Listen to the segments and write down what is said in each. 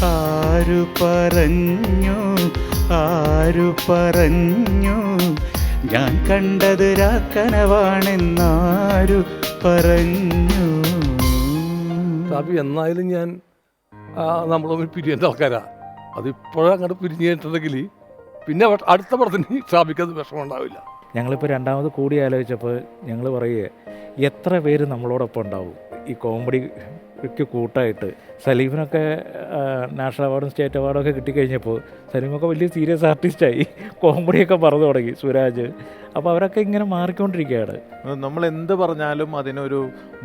ആരു പറഞ്ഞു ആരു പറഞ്ഞു ഞാൻ കണ്ടത് രാക്കനവാണെന്നാരു പറഞ്ഞു. എന്നായാലും ഞാൻ നമ്മളൊന്ന് പിരിയേണ്ട ആൾക്കാരാ. അതിപ്പോഴും അങ്ങോട്ട് പിരിഞ്ഞു കഴിഞ്ഞിട്ടുണ്ടെങ്കിൽ പിന്നെ അടുത്ത പടത്തിന് ഷാഫിക്കത് വിഷമം ഉണ്ടാവില്ല. ഞങ്ങളിപ്പോൾ രണ്ടാമത് കൂടി ആലോചിച്ചപ്പോൾ ഞങ്ങൾ പറയുക എത്ര പേര് നമ്മളോടൊപ്പം ഉണ്ടാവും ഈ കോമഡിക്ക് കൂട്ടായിട്ട്. സലീമിനൊക്കെ നാഷണൽ അവാർഡും സ്റ്റേറ്റ് അവാർഡും ഒക്കെ കിട്ടിക്കഴിഞ്ഞപ്പോൾ സലീമൊക്കെ വലിയ സീരിയസ് ആർട്ടിസ്റ്റായി, കോമഡിയൊക്കെ പറഞ്ഞു തുടങ്ങി, സുരാജ്. അപ്പോൾ അവരൊക്കെ ഇങ്ങനെ മാറിക്കൊണ്ടിരിക്കുകയാണ്. നമ്മൾ എന്ത് പറഞ്ഞാലും അതിനൊരു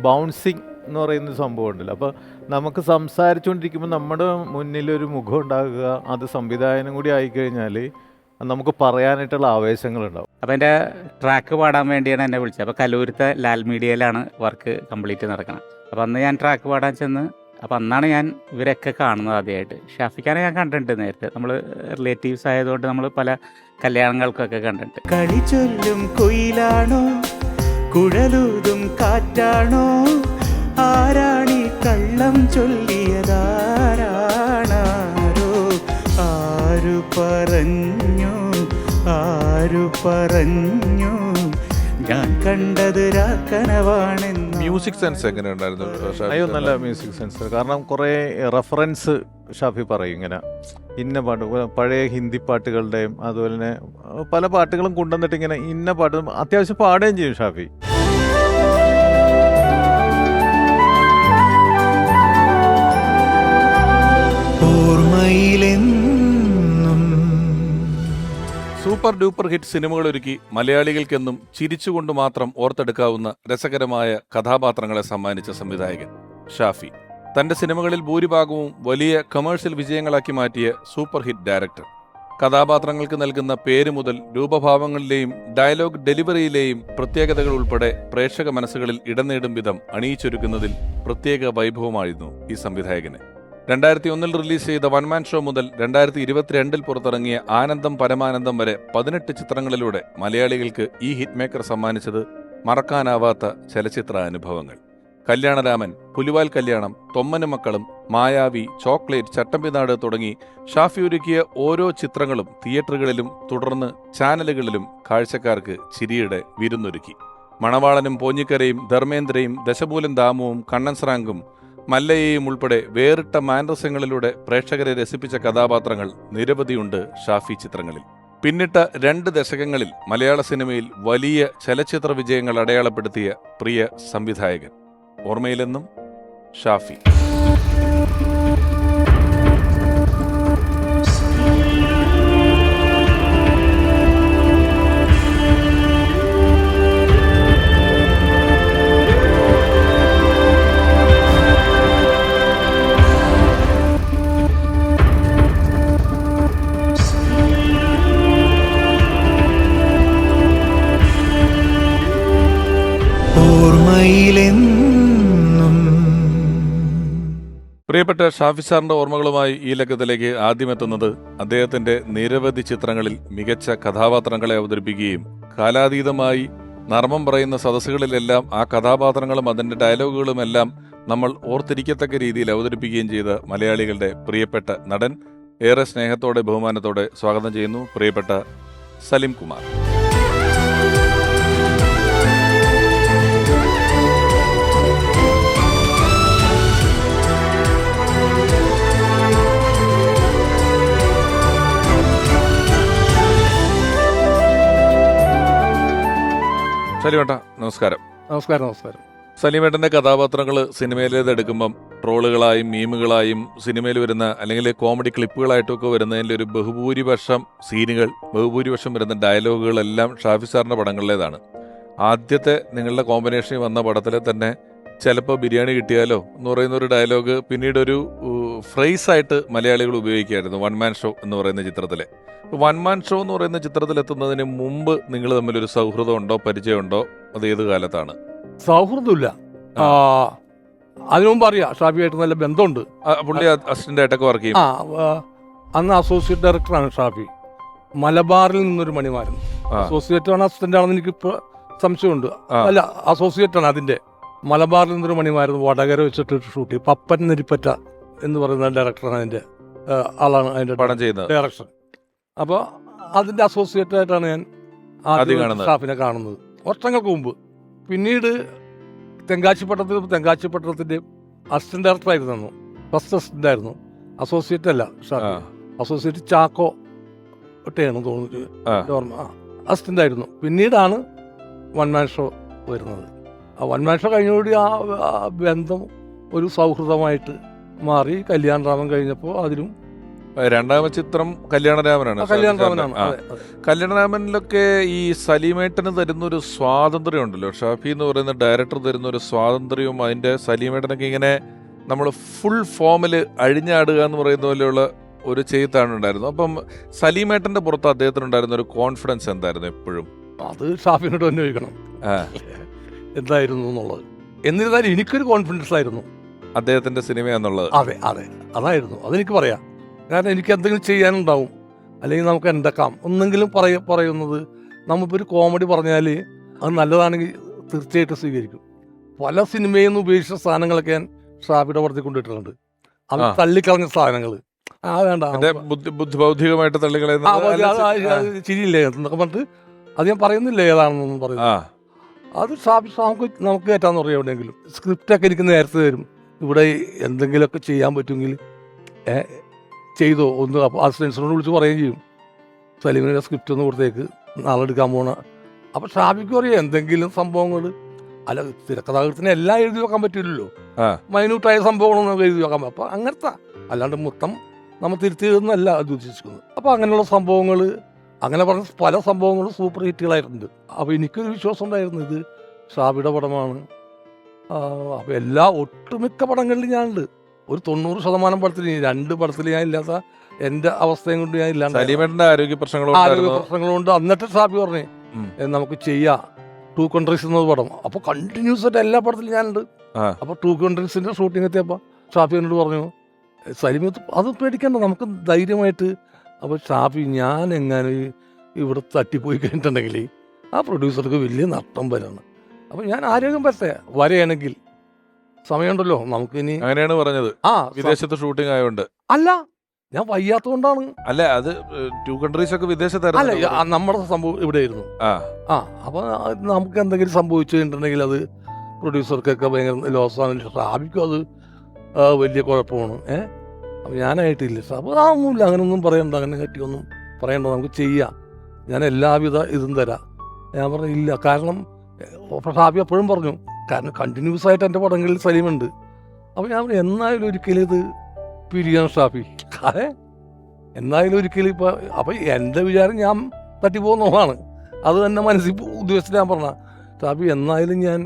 ബൗൺസിങ് എന്ന് പറയുന്ന സംഭവം ഉണ്ടല്ലോ. അപ്പോൾ നമുക്ക് സംസാരിച്ചുകൊണ്ടിരിക്കുമ്പോൾ നമ്മുടെ മുന്നിലൊരു മുഖം ഉണ്ടാകുക, അത് സംവിധായകനും കൂടി ആയിക്കഴിഞ്ഞാൽ നമുക്ക് പറയാനായിട്ടുള്ള ആവേശങ്ങളുണ്ടാവും. അപ്പോൾ എൻ്റെ ട്രാക്ക് പാടാൻ വേണ്ടിയാണ് എന്നെ വിളിച്ചത്. അപ്പോൾ കലൂരത്തെ ലാൽ മീഡിയയിലാണ് വർക്ക് കംപ്ലീറ്റ് നടക്കുന്നത്. അപ്പോൾ അന്ന് ഞാൻ ട്രാക്ക് പാടാൻ ചെന്ന്, അപ്പോൾ അന്നാണ് ഞാൻ ഇവരൊക്കെ കാണുന്നത് ആദ്യമായിട്ട്. ഷാഫിക്കാനെ ഞാൻ കണ്ടിട്ടുണ്ട് നേരത്തെ, നമ്മൾ റിലേറ്റീവ്സ് ആയതുകൊണ്ട് നമ്മൾ പല കല്യാണങ്ങൾക്കൊക്കെ കണ്ടിട്ടുണ്ട്. കളി ചൊല്ലും കുയിലാണോ കുഴലൂതും കാറ്റാണോ ആരാണി കള്ളം ചൊല്ലിയതാരാണാരോ ആരു പറഞ്ഞു ആരു പറഞ്ഞു ഞാൻ കണ്ടത് രാക്കനവാണെന്ന്. മ്യൂസിക് സെൻസ് എങ്ങനെ ഉണ്ടായിരുന്നു? അയ്യോ, നല്ല മ്യൂസിക് സെൻസ്. കാരണം കുറേ റെഫറൻസ് ഷാഫി പറയും. ഇങ്ങനെ ഇന്ന പാട്ട്, പഴയ ഹിന്ദി പാട്ടുകളുടെയും അതുപോലെ തന്നെ പല പാട്ടുകളും കൊണ്ടുവന്നിട്ട് ഇങ്ങനെ ഇന്ന പാട്ട് അത്യാവശ്യം പാടുകയും ചെയ്യും ഷാഫി. സൂപ്പർ ഡൂപ്പർ ഹിറ്റ് സിനിമകൾ ഒരുക്കി മലയാളികൾക്കെന്നും ചിരിച്ചുകൊണ്ട് മാത്രം ഓർത്തെടുക്കാവുന്ന രസകരമായ കഥാപാത്രങ്ങളെ സമ്മാനിച്ച സംവിധായകൻ ഷാഫി. തന്റെ സിനിമകളിൽ ഭൂരിഭാഗവും വലിയ കമേഴ്ഷ്യൽ വിജയങ്ങളാക്കി മാറ്റിയ സൂപ്പർ ഹിറ്റ് ഡയറക്ടർ. കഥാപാത്രങ്ങൾക്ക് നൽകുന്ന പേര് മുതൽ രൂപഭാവങ്ങളിലെയും ഡയലോഗ് ഡെലിവറിയിലെയും പ്രത്യേകതകൾ ഉൾപ്പെടെ പ്രേക്ഷക മനസ്സുകളിൽ ഇടം നേടും വിധം അണിയിച്ചൊരുക്കുന്നതിൽ പ്രത്യേക വൈഭവമായിരുന്നു ഈ സംവിധായകന്. 2001 റിലീസ് ചെയ്ത വൺമാൻ ഷോ മുതൽ 2022 പുറത്തിറങ്ങിയ ആനന്ദം പരമാനന്ദം വരെ 18 ചിത്രങ്ങളിലൂടെ മലയാളികൾക്ക് ഈ ഹിറ്റ് മേക്കർ സമ്മാനിച്ചത് മറക്കാനാവാത്ത ചലച്ചിത്ര അനുഭവങ്ങൾ. കല്യാണരാമൻ, പുലിവാൽ കല്യാണം, തൊമ്മനും മക്കളും, മായാവി, ചോക്ലേറ്റ്, ചട്ടമ്പിനാട് തുടങ്ങി ഷാഫി ഒരുക്കിയ ഓരോ ചിത്രങ്ങളും തിയേറ്ററുകളിലും തുടർന്ന് ചാനലുകളിലും കാഴ്ചക്കാർക്ക് ചിരിയുടെ വിരുന്നൊരുക്കി. മണവാളനും പോഞ്ഞിക്കരയും ധർമ്മേന്ദ്രയും ദശമൂലം ദാമുവും കണ്ണൻ സ്രാങ്കും മല്ലയെയും ഉൾപ്പെടെ വേറിട്ട മാനരസങ്ങളിലൂടെ പ്രേക്ഷകരെ രസിപ്പിച്ച കഥാപാത്രങ്ങൾ നിരവധിയുണ്ട് ഷാഫി ചിത്രങ്ങളിൽ. പിന്നിട്ട 2 ദശകങ്ങളിൽ മലയാള സിനിമയിൽ വലിയ ചലച്ചിത്ര വിജയങ്ങൾ അടയാളപ്പെടുത്തിയ പ്രിയ സംവിധായകൻ. ഓർമ്മയിലെന്നും ഷാഫി. പ്രിയപ്പെട്ട ഷാഫി സാറിന്റെ ഓർമ്മകളുമായി ഈ ലക്കത്തിലേക്ക് ആദ്യമെത്തുന്നത് അദ്ദേഹത്തിന്റെ നിരവധി ചിത്രങ്ങളിൽ മികച്ച കഥാപാത്രങ്ങളെ അവതരിപ്പിക്കുകയും കാലാതീതമായി നർമ്മം പറയുന്ന സദസ്സുകളിലെല്ലാം ആ കഥാപാത്രങ്ങളും അതിന്റെ ഡയലോഗുകളുമെല്ലാം നമ്മൾ ഓർത്തിരിക്കത്തക്ക രീതിയിൽ അവതരിപ്പിക്കുകയും ചെയ്ത മലയാളികളുടെ പ്രിയപ്പെട്ട നടൻ. ഏറെ സ്നേഹത്തോടെ ബഹുമാനത്തോടെ സ്വാഗതം ചെയ്യുന്നു പ്രിയപ്പെട്ട സലിം കുമാർ. സലീമേട്ട നമസ്കാരം. നമസ്കാരം. സലീമേട്ടന്റെ കഥാപാത്രങ്ങൾ സിനിമയിലേത് എടുക്കുമ്പം ട്രോളുകളായും മീമുകളായും സിനിമയിൽ വരുന്ന അല്ലെങ്കിൽ കോമഡി ക്ലിപ്പുകളായിട്ടൊക്കെ വരുന്നതിൻ്റെ ഒരു ബഹുഭൂരിപക്ഷം സീനുകൾ, ബഹുഭൂരിപക്ഷം വരുന്ന ഡയലോഗുകളെല്ലാം ഷാഫി സാറിന്റെ പടങ്ങളിലേതാണ്. ആദ്യത്തെ നിങ്ങളുടെ കോമ്പിനേഷനിൽ വന്ന പടത്തിലെ തന്നെ ചിലപ്പോൾ ബിരിയാണി കിട്ടിയാലോ എന്ന് പറയുന്ന ഒരു ഡയലോഗ് പിന്നീട് ഒരു ഫ്രേസായിട്ട് മലയാളികൾ ഉപയോഗിക്കുകയായിരുന്നു വൺമാൻ ഷോ എന്ന് പറയുന്ന ചിത്രത്തിലെ. വൺമാൻ ഷോ എന്ന് പറയുന്ന ചിത്രത്തിലെത്തുന്നതിന് മുമ്പ് നിങ്ങൾ തമ്മിലൊരു സൗഹൃദം ഉണ്ടോ, പരിചയമുണ്ടോ? അത് ഏത് കാലത്താണ്? സൗഹൃദമില്ല, അതിനു മുമ്പ് അറിയാം. ഷാഫിയായിട്ട് നല്ല ബന്ധമുണ്ട്. പുള്ളി അസിസ്റ്റന്റ് ആയിട്ടൊക്കെ വർക്ക് ചെയ്യും. അന്ന് അസോസിയേറ്റ് ഡയറക്ടറാണ് ഷാഫി. മലബാറിൽ നിന്നൊരു മണിമാരൻ അസോസിയേറ്റ് ആണ്, അസിസ്റ്റന്റ് ആണെന്ന് എനിക്കിപ്പോൾ സംശയമുണ്ട്. അല്ല, അസോസിയേറ്റ് ആണ് അതിന്റെ. മലബാറിൽ നിന്നൊരു മണിമാരൻ വടകര വെച്ചിട്ട് ഷൂട്ട് ചെയ്യും. പപ്പൻ നെരിപ്പറ്റ എന്ന് പറയുന്ന ഡയറക്ടറാണ് അതിന്റെ. ആളാണ് അതിൻ്റെ പടം ചെയ്യുന്നത്. ഡയറക്ഷൻ. അപ്പോൾ അതിൻ്റെ അസോസിയേറ്റ് ആയിട്ടാണ് ഞാൻ ആദ്യം കാണുന്നത്. സ്റ്റാഫിനെ കാണുന്നത് വർഷങ്ങൾക്ക് മുമ്പ്. പിന്നീട് തെങ്കാശിപ്പട്ടണത്തിൻ്റെ അസിസ്റ്റന്റ് ഡയറക്ടർ ആയിരുന്നു, ഫസ്റ്റ് അസിസ്റ്റന്റ് ആയിരുന്നു, അസോസിയേറ്റ് അല്ല ഷാഫി. അസോസിയേറ്റ് ചാക്കോ ഒക്കെയാണ് തോന്നുന്നത്, ഓർമ്മ. അസിസ്റ്റന്റ് ആയിരുന്നു. പിന്നീടാണ് വൺ മാൻ ഷോ വരുന്നത്. ആ വൺ മാൻ ഷോ കഴിഞ്ഞോടി ആ ബന്ധം ഒരു സൗഹൃദമായിട്ട് മാറി. കല്യാണരാമൻ കഴിഞ്ഞപ്പോൾ അതിലും രണ്ടാമത്തെ ചിത്രം കല്യാണരാമനാണ്. കല്യാണരാമനാണ്. കല്യാണരാമനിലൊക്കെ ഈ സലീമേട്ടന് തരുന്നൊരു സ്വാതന്ത്ര്യം ഉണ്ടല്ലോ, ഷാഫി എന്ന് പറയുന്ന ഡയറക്ടർ തരുന്ന ഒരു സ്വാതന്ത്ര്യവും, അതിൻ്റെ സലീമേട്ടനൊക്കെ ഇങ്ങനെ നമ്മൾ ഫുൾ ഫോമിൽ അഴിഞ്ഞാടുക എന്ന് പറയുന്ന പോലെയുള്ള ഒരു ചെയ്ത്താണ് ഉണ്ടായിരുന്നു. അപ്പം സലീമേട്ടൻ്റെ പുറത്ത് അദ്ദേഹത്തിനുണ്ടായിരുന്ന ഒരു കോൺഫിഡൻസ് എന്തായിരുന്നു എപ്പോഴും? അത് ഷാഫിനോട് തന്നെ ചോദിക്കണം എന്തായിരുന്നു എന്നുള്ളത്. എന്നിരുന്നാലും എനിക്കൊരു കോൺഫിഡൻസ് ആയിരുന്നു അദ്ദേഹത്തിൻ്റെ സിനിമ എന്നുള്ളത്. അതെ അതായിരുന്നു, അതെനിക്ക് പറയാം. കാരണം എനിക്ക് എന്തെങ്കിലും ചെയ്യാനുണ്ടാവും, അല്ലെങ്കിൽ നമുക്ക് ഉണ്ടാക്കാം. ഒന്നെങ്കിലും പറയുന്നത് നമ്മളിപ്പോൾ ഒരു കോമഡി പറഞ്ഞാൽ അത് നല്ലതാണെങ്കിൽ തീർച്ചയായിട്ടും സ്വീകരിക്കും. പല സിനിമയിൽ നിന്ന് ഉപേക്ഷിച്ച സാധനങ്ങളൊക്കെ ഞാൻ ഷാഫിയുടെ പുറത്തേക്ക് കൊണ്ടിട്ടുണ്ട്. അത് തള്ളിക്കളഞ്ഞ സാധനങ്ങൾ വേണ്ട, ബൗദ്ധികമായിട്ട് തള്ളിക്കളയുന്ന ചിരിയില്ലേ എന്നൊക്കെ പറഞ്ഞിട്ട് അത് ഞാൻ പറയുന്നില്ല ഏതാണെന്നൊന്നും പറയുന്നത്. അത് ഷാഫി നമുക്ക് കയറ്റാന്ന് പറയാം. എവിടെയെങ്കിലും സ്ക്രിപ്റ്റൊക്കെ എനിക്ക് നേരത്തെ തരും, ഇവിടെ എന്തെങ്കിലുമൊക്കെ ചെയ്യാൻ പറ്റുമെങ്കിൽ ചെയ്തോ ഒന്ന്. അപ്പോൾ അസിസ്റ്റൻസിനോട് വിളിച്ച് പറയുകയും ചെയ്യും, സലീമിൻ്റെ സ്ക്രിപ്റ്റ് ഒന്ന് കൊടുത്തേക്ക്, നാളെ എടുക്കാൻ പോണ. അപ്പോൾ ഷാഫിക്ക് അറിയാം എന്തെങ്കിലും സംഭവങ്ങൾ. അല്ല, തിരക്കഥാകൃത്തിന് എല്ലാം എഴുതി വെക്കാൻ പറ്റില്ലല്ലോ, മൈന്യൂട്ടായ സംഭവങ്ങളൊന്നും നമുക്ക് എഴുതി വെക്കാൻ പറ്റും. അപ്പോൾ അങ്ങനത്തെ അല്ലാണ്ട് മൊത്തം നമ്മൾ തിരുത്തിയതൊന്നുമല്ല അത് ഉദ്ദേശിക്കുന്നത്. അപ്പോൾ അങ്ങനെയുള്ള സംഭവങ്ങൾ, അങ്ങനെ പറഞ്ഞ പല സംഭവങ്ങളും സൂപ്പർ ഹിറ്റുകളായിട്ടുണ്ട്. അപ്പോൾ എനിക്കൊരു വിശ്വാസം ഉണ്ടായിരുന്നു ഇത് ഷാഫിയുടെ പടമാണ്. അപ്പോൾ ഒട്ടുമിക്ക പടങ്ങളിലും ഞാനുണ്ട്. ഒരു 90% പടത്തിൽ, 2 പടത്തിൽ ഞാൻ ഇല്ലാത്ത എൻ്റെ അവസ്ഥയും കൊണ്ട് ഞാൻ ഇല്ലാണ്ട്. സലീമേട്ടൻ്റെ ആരോഗ്യ പ്രശ്നങ്ങളുണ്ട്. എന്നിട്ട് ഷാഫി പറഞ്ഞു നമുക്ക് ചെയ്യാം 2 countries എന്നത് പടം. അപ്പോൾ കണ്ടിന്യൂസ് ആയിട്ട് എല്ലാ പടത്തിലും ഞാനുണ്ട്. അപ്പോൾ 2 countries ഷൂട്ടിംഗ് എത്തിയപ്പോൾ ഷാഫി എന്നോട് പറഞ്ഞു, സലീം അത് പേടിക്കണ്ട, നമുക്ക് ധൈര്യമായിട്ട്. അപ്പോൾ ഷാഫി, ഞാൻ എങ്ങനെ ഇവിടെ തട്ടിപ്പോയി കഴിഞ്ഞിട്ടുണ്ടെങ്കിൽ ആ പ്രൊഡ്യൂസർക്ക് വലിയ നഷ്ടം വരാണ്. അപ്പോൾ ഞാൻ ആരോഗ്യം വരെയാണെങ്കിൽ സമയമുണ്ടല്ലോ നമുക്കിനി. അങ്ങനെയാണ് പറഞ്ഞത്. വിദേശത്ത് ഷൂട്ടിംഗ് ആയതുകൊണ്ട് അല്ല, ഞാൻ വയ്യാത്തതുകൊണ്ടാണ്. അല്ല, അത് 2 countries ഒക്കെ വിദേശത്തായിരുന്നു. അല്ല, നമ്മുടെ സംഭവം ഇവിടെ ആയിരുന്നു. അപ്പോൾ നമുക്ക് എന്തെങ്കിലും സംഭവിച്ചു കഴിഞ്ഞിട്ടുണ്ടെങ്കിൽ അത് പ്രൊഡ്യൂസർക്കൊക്കെ ഭയങ്കര ലോസാണ്. ഷാഫിക്കും അത് വലിയ കുഴപ്പമാണ്. അപ്പോൾ ഞാനായിട്ടില്ല. അപ്പോൾ അതൊന്നുമില്ല, അങ്ങനെയൊന്നും പറയണ്ട, അങ്ങനെ കെട്ടിയൊന്നും പറയണ്ട, നമുക്ക് ചെയ്യാം, ഞാൻ എല്ലാവിധ ഇതും തരാം. ഞാൻ പറഞ്ഞു ഇല്ല, കാരണം ഷാഫി എപ്പോഴും പറഞ്ഞു, കാരണം കണ്ടിന്യൂസ് ആയിട്ട് എൻ്റെ പടങ്ങളിൽ സലീമുണ്ട്. അപ്പോൾ ഞാൻ പറഞ്ഞു എന്നായാലും ഒരിക്കലും ഇത് പിരിയാൻ ഷാഫി, എന്നായാലും ഒരിക്കലും ഇപ്പോൾ. അപ്പോൾ എൻ്റെ വിചാരം ഞാൻ തട്ടിപ്പോകുന്നതാണ്, അത് തന്നെ മനസ്സിൽ ഉദ്ദേശിച്ചിട്ട് ഞാൻ പറഞ്ഞ ഷാഫി എന്നായാലും ഞാൻ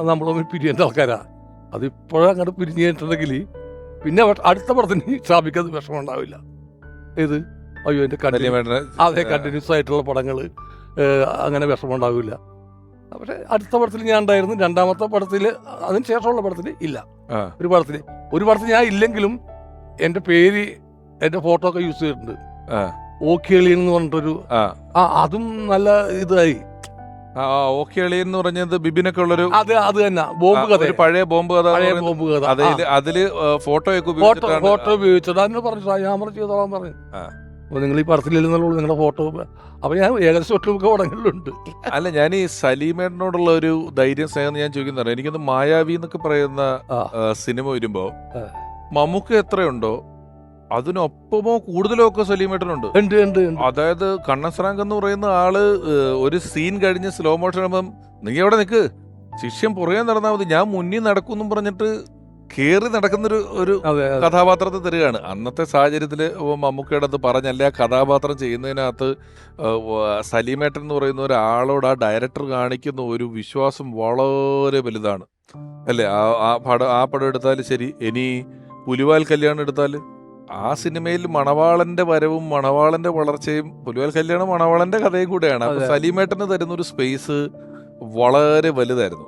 നമ്മളൊന്ന് പിരിയേണ്ട ആൾക്കാരാണ്. അതിപ്പോഴും അങ്ങോട്ട് പിരിഞ്ഞു കഴിഞ്ഞിട്ടുണ്ടെങ്കിൽ പിന്നെ അടുത്ത പടത്തിന് ഷാഫിക്ക് അത് വിഷമം ഉണ്ടാവില്ല. ഇത് അയ്യോ എൻ്റെ കണ്ടിന്യൂസ് ആയിട്ടുള്ള പടങ്ങൾ അങ്ങനെ വിഷമം ഉണ്ടാവില്ല. പക്ഷെ അടുത്ത പടത്തിൽ ഞാൻ ഉണ്ടായിരുന്നു, 2ാമത്തെ പടത്തിൽ, അതിന് ശേഷമുള്ള പടത്തിൽ ഇല്ല. ഒരു പടത്തിൽ ഞാൻ ഇല്ലെങ്കിലും എൻ്റെ പേര്, എൻ്റെ ഫോട്ടോ ഒക്കെ യൂസ് ചെയ്തിട്ടുണ്ട്. ഓക്കിയളി എന്ന് പറഞ്ഞിട്ടൊരു അതും നല്ല ഇതായി. ഓക്കിയളി എന്ന് പറഞ്ഞത് ബിബിനൊക്കെ ഉള്ളൊരു അത് തന്നെ ബോംബ് കഥ, പഴയ ബോംബ് കഥ. അതില് ഫോട്ടോ ഉപയോഗിച്ചത് അതിന് പറഞ്ഞു, ഞാൻ പറഞ്ഞു ചെയ്തോളാൻ പറഞ്ഞു. അപ്പോൾ നിങ്ങൾ ഈ പടത്തിലില്ലെന്നുള്ളൂ നിങ്ങളുടെ ഫോട്ടോ. അപ്പോൾ ഞാൻ ഏകദേശം ഒട്ടുമിക്ക പടങ്ങളിലുണ്ട്. അല്ല, ഞാൻ ഈ സലീമേട്ടനോടുള്ള ഒരു ധൈര്യം സ്നേഹം ഞാൻ ചോദിക്കുന്നത്, എനിക്കൊന്ന് മായാവി എന്നൊക്കെ പറയുന്ന സിനിമ വരുമ്പോ മമ്മൂക്ക എത്രയുണ്ടോ അതിനൊപ്പമോ കൂടുതലോ ഒക്കെ സലീമേട്ടനുണ്ട്. അതായത് കണ്ണസ്രാങ്ക് എന്ന് പറയുന്ന ആള് ഒരു സീൻ കഴിഞ്ഞ് സ്ലോ മോഷൻ ആകുമ്പം നീ എവിടെ നിൽക്ക്, ശിഷ്യം പുറകെ നടന്നാൽ മതി, ഞാൻ മുന്നിൽ നടക്കും പറഞ്ഞിട്ട് കയറി നടക്കുന്നൊരു കഥാപാത്രത്തെ തരികയാണ്. അന്നത്തെ സാഹചര്യത്തിൽ മമ്മൂക്കയുടെ അത് പറഞ്ഞല്ലേ, ആ കഥാപാത്രം ചെയ്യുന്നതിനകത്ത് സലീമേട്ടൻ എന്ന് പറയുന്ന ഒരാളോട് ആ ഡയറക്ടർ കാണിക്കുന്ന ഒരു വിശ്വാസം വളരെ വലുതാണ് അല്ലേ. ആ പടം എടുത്താലും ശരി, ഇനി പുലിവാൽ കല്യാണം എടുത്താൽ ആ സിനിമയിൽ മണവാളന്റെ വരവും മണവാളന്റെ വളർച്ചയും, പുലിവാൽ കല്യാണം മണവാളന്റെ കഥയും കൂടെയാണ്. അപ്പൊ സലീമേട്ടന് തരുന്ന ഒരു സ്പേസ് വളരെ വലുതായിരുന്നു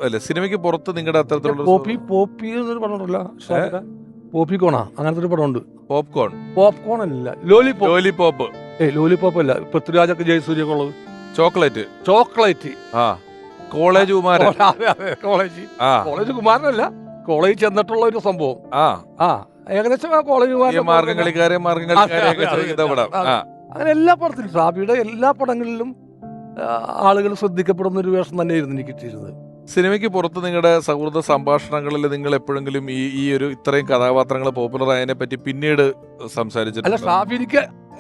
അല്ലെ. സിനിമയ്ക്ക് പുറത്ത് നിങ്ങളുടെ അത്തരത്തിലുള്ള പോപ്പിക്കോണാ അങ്ങനത്തെ ഒരു പടമുണ്ട്. പോപ്കോൺ അല്ല, ലോലിപോപ്പ് അല്ല, പൃഥ്വിരാജൊക്കെ ജയസൂര്യൊക്കെ ഉള്ളത്. Chocolate college Kumaran. കോളേജ് കുമാരനല്ല, കോളേജ് ചെന്നിട്ടുള്ള ഒരു സംഭവം. ഏകദേശം ആ കോളേജ് ഈ മാർഗംകളിക്കാരെ ചെയ്യുന്ന പടം. ആ അങ്ങനെ എല്ലാ പടത്തിലും ഷാഫിയുടെ എല്ലാ പടങ്ങളിലും ആളുകൾ ശ്രദ്ധിക്കപ്പെടുന്ന ഒരു വേഷം തന്നെയായിരുന്നു എനിക്ക് കിട്ടിയിരുന്നത്. സിനിമയ്ക്ക് പുറത്ത് നിങ്ങളുടെ സൗഹൃദ സംഭാഷണങ്ങളിൽ നിങ്ങൾ എപ്പോഴെങ്കിലും ഈ ഒരു ഇത്രയും കഥാപാത്രങ്ങൾ പോപ്പുലർ ആയതിനെ പറ്റി പിന്നീട് അല്ല, സംസാരിച്ചിട്ടുണ്ട്? ഷാഫി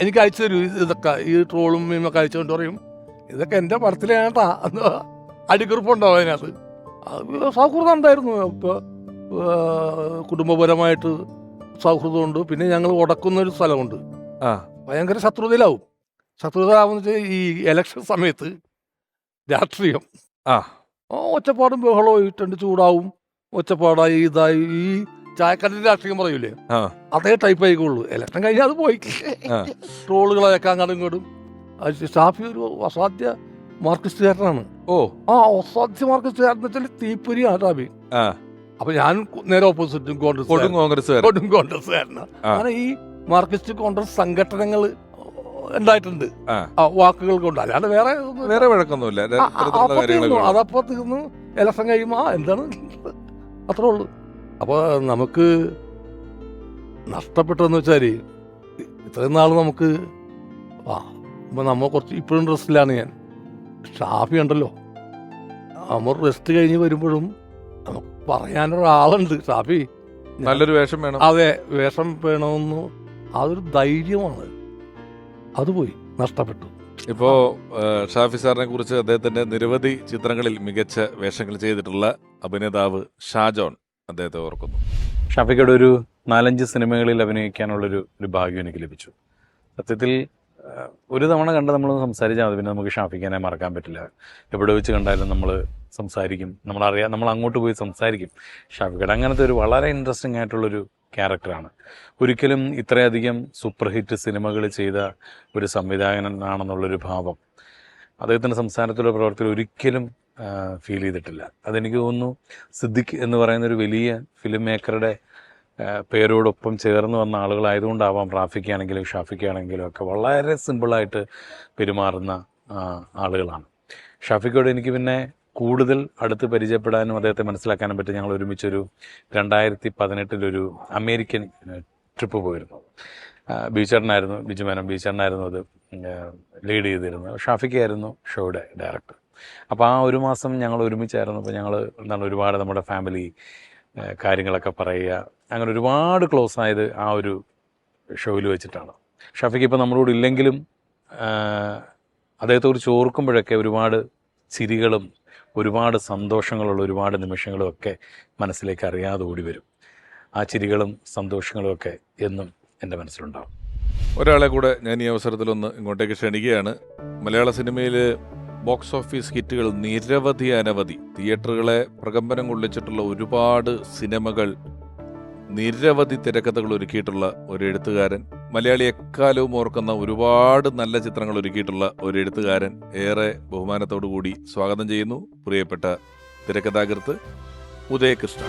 എനിക്ക് അയച്ചു തരും ഇതൊക്കെ, ഈ ട്രോളും മീമൊക്കെ അയച്ചുകൊണ്ട് പറയും ഇതൊക്കെ എൻ്റെ പടത്തിലേട്ടാ എന്ന് അടിക്കുറിപ്പുണ്ടാവും അതിനകത്ത്. സൗഹൃദം ഉണ്ടായിരുന്നു. ഇപ്പോൾ കുടുംബപരമായിട്ട് സൗഹൃദമുണ്ട്. പിന്നെ ഞങ്ങൾ ഉടക്കുന്നൊരു സ്ഥലമുണ്ട്. ആ ഭയങ്കര ശത്രുതയിലാവും. ശത്രുതയാവുന്ന വെച്ചാൽ ഈ ഇലക്ഷൻ സമയത്ത് രാഷ്ട്രീയം ആ ഒച്ചപ്പാടും ബഹളവും ഇട്ടുണ്ട്, ചൂടാവും, ഒച്ചപ്പാടായി ഇതായി ഈ ചായക്കടലിൽ രാഷ്ട്രീയം പറയൂലേ, ആ അതേ ടൈപ്പ് ആയിക്കോളൂ. ഇലക്ഷൻ കഴിഞ്ഞാൽ അത് പോയി. ആ. ട്രോളുകളൊക്കെ അങ്ങോട്ടും ഇങ്ങോട്ടും. ഷാഫി ഒരു അസാധ്യ മാർക്സിസ്റ്റുകാരനാണ്. ഓ അസാധ്യ മാർക്സിസ്റ്റുകാരൻ വെച്ചാൽ തീപ്പൊരിയാണ് ഷാഫി. ആ അപ്പൊ ഞാൻ നേരെ ഓപ്പോസിറ്റും കൊടും കോൺഗ്രസ്സുകാർ കോൺഗ്രസ്സുകാരനാണ്. അങ്ങനെ ഈ മാർക്സിസ്റ്റ് കോൺഗ്രസ് സംഘടനകൾ ഉണ്ടായിട്ടുണ്ട് ആ. വാക്കുകൾ കൊണ്ട്. അല്ലാണ്ട് വേറെ വേറെ വഴക്കൊന്നുമില്ല. ഇത്തരത്തിലുള്ള കാര്യങ്ങളൊക്കെ ഉള്ളൂ. അതപ്പോ തീർന്നു. ഇലക്ഷൻ കഴിയുമ്പോ എന്താണ് അത്രേ ഉള്ളൂ. അപ്പൊ നമുക്ക് നഷ്ടപ്പെട്ടെന്ന് വെച്ചാല് ഇത്രയും നാൾ നമുക്ക് ഇപ്പൊ നമ്മ കുറച്ച് ഇപ്പോഴും റെസ്റ്റിലാണ് ഞാൻ. ഷാഫി ഉണ്ടല്ലോ, നമ്മൾ റെസ്റ്റ് കഴിഞ്ഞ് വരുമ്പോഴും നമുക്ക് പറയാനൊരാളുണ്ട്. ഷാഫി നല്ലൊരു വേഷം വേണം. അതെ, വേഷം വേണമെന്ന് അതൊരു ധൈര്യമാണ്. അത് പോയി, നഷ്ടപ്പെട്ടു. ഇപ്പോ ഷാഫി സാറിനെ കുറിച്ച് അദ്ദേഹത്തിന്റെ നിരവധി ചിത്രങ്ങളിൽ മികച്ച വേഷങ്ങൾ ചെയ്തിട്ടുള്ള അഭിനേതാവ് ഷാജോൺ അദ്ദേഹത്തെ ഓർക്കുന്നു. ഷാഫിക്കയുടെ ഒരു 4-5 സിനിമകളിൽ അഭിനയിക്കാനുള്ളൊരു ഭാഗ്യം എനിക്ക് ലഭിച്ചു. സത്യത്തിൽ ഒരു തവണ കണ്ട് നമ്മൾ സംസാരിച്ചാൽ മതി, പിന്നെ നമുക്ക് ഷാഫിക്കാനെ മറക്കാൻ പറ്റില്ല. എവിടെ വെച്ച് കണ്ടാലും നമ്മൾ സംസാരിക്കും, നമ്മൾ അങ്ങോട്ട് പോയി സംസാരിക്കും. ഷാഫിക്കയുടെ അങ്ങനത്തെ ഒരു വളരെ ഇൻട്രസ്റ്റിംഗ് ആയിട്ടുള്ളൊരു ക്യാരക്ടറാണ്. ഒരിക്കലും ഇത്രയധികം സൂപ്പർ ഹിറ്റ് സിനിമകൾ ചെയ്ത ഒരു സംവിധായകനാണെന്നുള്ളൊരു ഭാവം അദ്ദേഹത്തിൻ്റെ സംസാരത്തിലോ പ്രവർത്തിയിലോ ഒരിക്കലും ഫീൽ ചെയ്തിട്ടില്ല. അതെനിക്ക് തോന്നുന്നു സിദ്ദിഖ് എന്ന് പറയുന്നൊരു വലിയ ഫിലിം മേക്കറുടെ പേരോടൊപ്പം ചേർന്ന് വന്ന ആളുകളായതുകൊണ്ടാവാം റാഫിക്കാണെങ്കിലും ഷാഫിക്കാണെങ്കിലും ഒക്കെ വളരെ സിമ്പിളായിട്ട് പെരുമാറുന്ന ആളുകളാണ്. ഷാഫിക്കോട് എനിക്ക് പിന്നെ കൂടുതൽ അടുത്ത് പരിചയപ്പെടാനും അദ്ദേഹത്തെ മനസ്സിലാക്കാനും പറ്റി. ഞങ്ങൾ ഒരുമിച്ചൊരു 2018 അമേരിക്കൻ ട്രിപ്പ് പോയിരുന്നു. ബീച്ചേട്ടനായിരുന്നു, ബിജുമേനോൻ ബീച്ചേട്ടനായിരുന്നു അത് ലീഡ് ചെയ്തിരുന്നത്. ഷാഫിക്കായിരുന്നു ഷോയുടെ ഡയറക്ടർ. അപ്പോൾ ആ ഒരു മാസം ഞങ്ങൾ ഒരുമിച്ചായിരുന്നു. അപ്പോൾ ഞങ്ങൾ ഒരുപാട് നമ്മുടെ ഫാമിലി കാര്യങ്ങളൊക്കെ പറയുക, അങ്ങനെ ഒരുപാട് ക്ലോസ് ആയത് ആ ഒരു ഷോയിൽ വെച്ചിട്ടാണ്. ഷാഫിക്ക് ഇപ്പോൾ നമ്മളോട് ഇല്ലെങ്കിലും അദ്ദേഹത്തെക്കുറിച്ച് ഓർക്കുമ്പോഴൊക്കെ ഒരുപാട് ചിരികളും ഒരുപാട് സന്തോഷങ്ങളുള്ള ഒരുപാട് നിമിഷങ്ങളും ഒക്കെ മനസ്സിലേക്ക് അറിയാതെ ഓടി വരും. ആ ചിരികളും സന്തോഷങ്ങളും ഒക്കെ എന്നും എൻ്റെ മനസ്സിലുണ്ടാവും. ഒരാളെ കൂടെ ഞാൻ ഈ അവസരത്തിലൊന്ന് ഇങ്ങോട്ടേക്ക് ക്ഷണിക്കുകയാണ്. മലയാള സിനിമയിൽ ബോക്സ് ഓഫീസ് ഹിറ്റുകൾ നിരവധി അനവധി, തിയേറ്ററുകളെ പ്രകമ്പനം കൊള്ളിച്ചിട്ടുള്ള ഒരുപാട് സിനിമകൾ, നിരവധി തിരക്കഥകൾ ഒരുക്കിയിട്ടുള്ള ഒരു എഴുത്തുകാരൻ, മലയാളി എക്കാലവും ഓർക്കുന്ന ഒരുപാട് നല്ല ചിത്രങ്ങൾ ഒരുക്കിയിട്ടുള്ള ഒരു എഴുത്തുകാരൻ, ഏറെ ബഹുമാനത്തോടു കൂടി സ്വാഗതം ചെയ്യുന്നു പ്രിയപ്പെട്ട തിരക്കഥാകൃത്ത് ഉദയകൃഷ്ണ.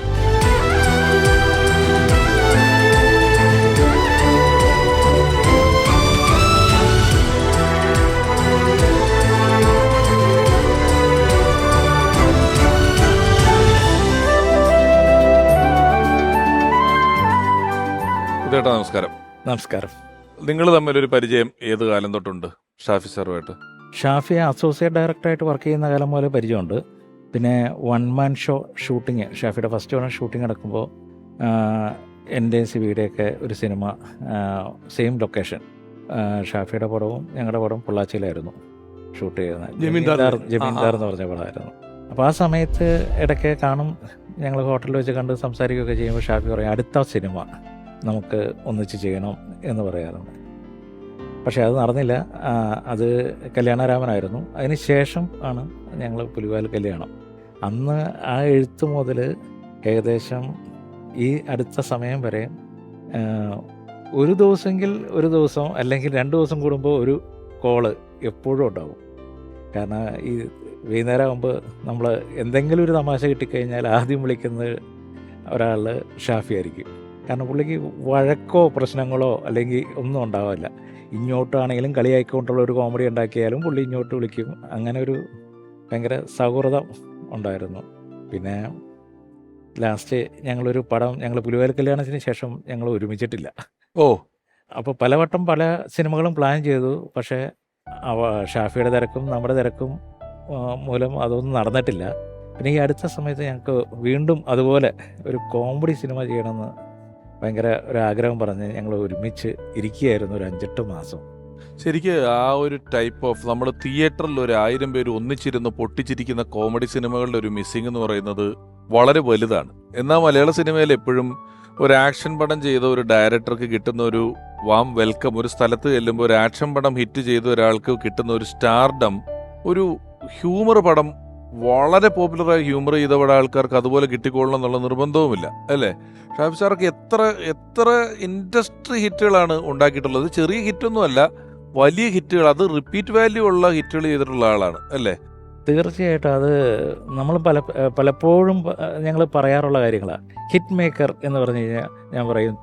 ഉദയേട്ടാ നമസ്കാരം. നമസ്കാരം. നിങ്ങൾ തമ്മിലൊരു പരിചയം ഏത് കാലം തൊട്ടുണ്ട് ഷാഫി സാറുമായിട്ട്? ഷാഫി അസോസിയേറ്റ് ഡയറക്ടറായിട്ട് വർക്ക് ചെയ്യുന്ന കാലം പോലെ പരിചയമുണ്ട്. പിന്നെ 1 man ഷോ ഷൂട്ടിങ്, ഷാഫിയുടെ ഫസ്റ്റ് വൺ ഷൂട്ടിംഗ് നടക്കുമ്പോൾ എൻ്റെ സിവിയുടെയൊക്കെ ഒരു സിനിമ സെയിം ലൊക്കേഷൻ, ഷാഫിയുടെ പടവും ഞങ്ങളുടെ പടവും പൊള്ളാച്ചിയിലായിരുന്നു ഷൂട്ട് ചെയ്യുന്നത്. ജമീന്ദാർ എന്ന് പറഞ്ഞ പടമായിരുന്നു. അപ്പോൾ ആ സമയത്ത് ഇടയ്ക്ക് കാണും, ഞങ്ങൾ ഹോട്ടലിൽ വെച്ച് കണ്ട് സംസാരിക്കുകയൊക്കെ ചെയ്യുമ്പോൾ ഷാഫി പറയും അടുത്ത സിനിമ നമുക്ക് ഒന്നിച്ച് ചെയ്യണം എന്ന് പറയാറുണ്ട്. പക്ഷേ അത് നടന്നില്ല. അത് കല്യാണരാമനായിരുന്നു. അതിന് ശേഷം ആണ് ഞങ്ങൾ പുലിവാൽ കല്യാണം. അന്ന് ആ എഴുത്ത് മുതൽ ഏകദേശം ഈ അടുത്ത സമയം വരെ ഒരു ദിവസമെങ്കിൽ ഒരു ദിവസം അല്ലെങ്കിൽ 2 ദിവസം കൂടുമ്പോൾ ഒരു കോള് എപ്പോഴും ഉണ്ടാവും. കാരണം ഈ വൈകുന്നേരം ആകുമ്പോൾ നമ്മൾ എന്തെങ്കിലും ഒരു തമാശ കിട്ടിക്കഴിഞ്ഞാൽ ആദ്യം വിളിക്കുന്നത് ഒരാൾ ഷാഫി ആയിരിക്കും. കാരണം പുള്ളിക്ക് വഴക്കോ പ്രശ്നങ്ങളോ അല്ലെങ്കിൽ ഒന്നും ഉണ്ടാവില്ല. ഇങ്ങോട്ടാണെങ്കിലും കളിയായിക്കൊണ്ടുള്ള ഒരു കോമഡി ഉണ്ടാക്കിയാലും പുള്ളി ഇങ്ങോട്ട് വിളിക്കും. അങ്ങനെ ഒരു ഭയങ്കര സൗഹൃദം ഉണ്ടായിരുന്നു. പിന്നെ ലാസ്റ്റ് ഞങ്ങളൊരു പടം ഞങ്ങൾ പുലിവാൽ കല്യാണത്തിന് ശേഷം ഞങ്ങൾ ഒരുമിച്ചിട്ടില്ല. ഓ അപ്പോൾ പലവട്ടം പല സിനിമകളും പ്ലാൻ ചെയ്തു. പക്ഷേ ഷാഫിയുടെ തിരക്കും നമ്മുടെ തിരക്കും മൂലം അതൊന്നും നടന്നിട്ടില്ല. പിന്നെ ഈ അടുത്ത സമയത്ത് ഞങ്ങൾക്ക് വീണ്ടും അതുപോലെ ഒരു കോമഡി സിനിമ ചെയ്യണമെന്ന് ഭയങ്കര ഒരു ആഗ്രഹം പറഞ്ഞ് ഞങ്ങൾ ഒരുമിച്ച് ഇരിക്കുകയായിരുന്നു ഒരു 5-8 മാസം. ശരിക്ക് ആ ഒരു ടൈപ്പ് ഓഫ് നമ്മൾ തിയേറ്ററിൽ ഒരു 1000 പേര് ഒന്നിച്ചിരുന്ന് പൊട്ടിച്ചിരിക്കുന്ന കോമഡി സിനിമകളുടെ ഒരു മിസ്സിംഗ് എന്ന് പറയുന്നത് വളരെ വലുതാണ്. എന്നാൽ മലയാള സിനിമയിൽ എപ്പോഴും ഒരു ആക്ഷൻ പടം ചെയ്ത ഒരു ഡയറക്ടർക്ക് കിട്ടുന്ന ഒരു വാം വെൽക്കം, ഒരു സ്ഥലത്ത് ചെല്ലുമ്പോൾ ഒരു ആക്ഷൻ പടം ഹിറ്റ് ചെയ്ത ഒരാൾക്ക് കിട്ടുന്ന ഒരു സ്റ്റാർഡം, ഒരു ഹ്യൂമർ പടം വളരെ പോപ്പുലറായി ഹ്യൂമർ ചെയ്ത ആൾക്കാർക്ക് അതുപോലെ കിട്ടിക്കൊള്ളണം എന്നുള്ള നിർബന്ധവുമില്ല അല്ലേ? ഷാഫി സാർക്ക് എത്ര ഇൻഡസ്ട്രി ഹിറ്റുകളാണ് ഉണ്ടാക്കിയിട്ടുള്ളത്. ചെറിയ ഹിറ്റൊന്നുമല്ല, വലിയ ഹിറ്റുകൾ, അത് റിപ്പീറ്റ് വാല്യൂ ഉള്ള ഹിറ്റുകൾ ചെയ്തിട്ടുള്ള ആളാണ് അല്ലേ? തീർച്ചയായിട്ടും അത് നമ്മൾ പലപ്പോഴും ഞങ്ങൾ പറയാറുള്ള കാര്യങ്ങളാണ്. ഹിറ്റ് മേക്കർ എന്ന് പറഞ്ഞു കഴിഞ്ഞാൽ ഞാൻ പറയും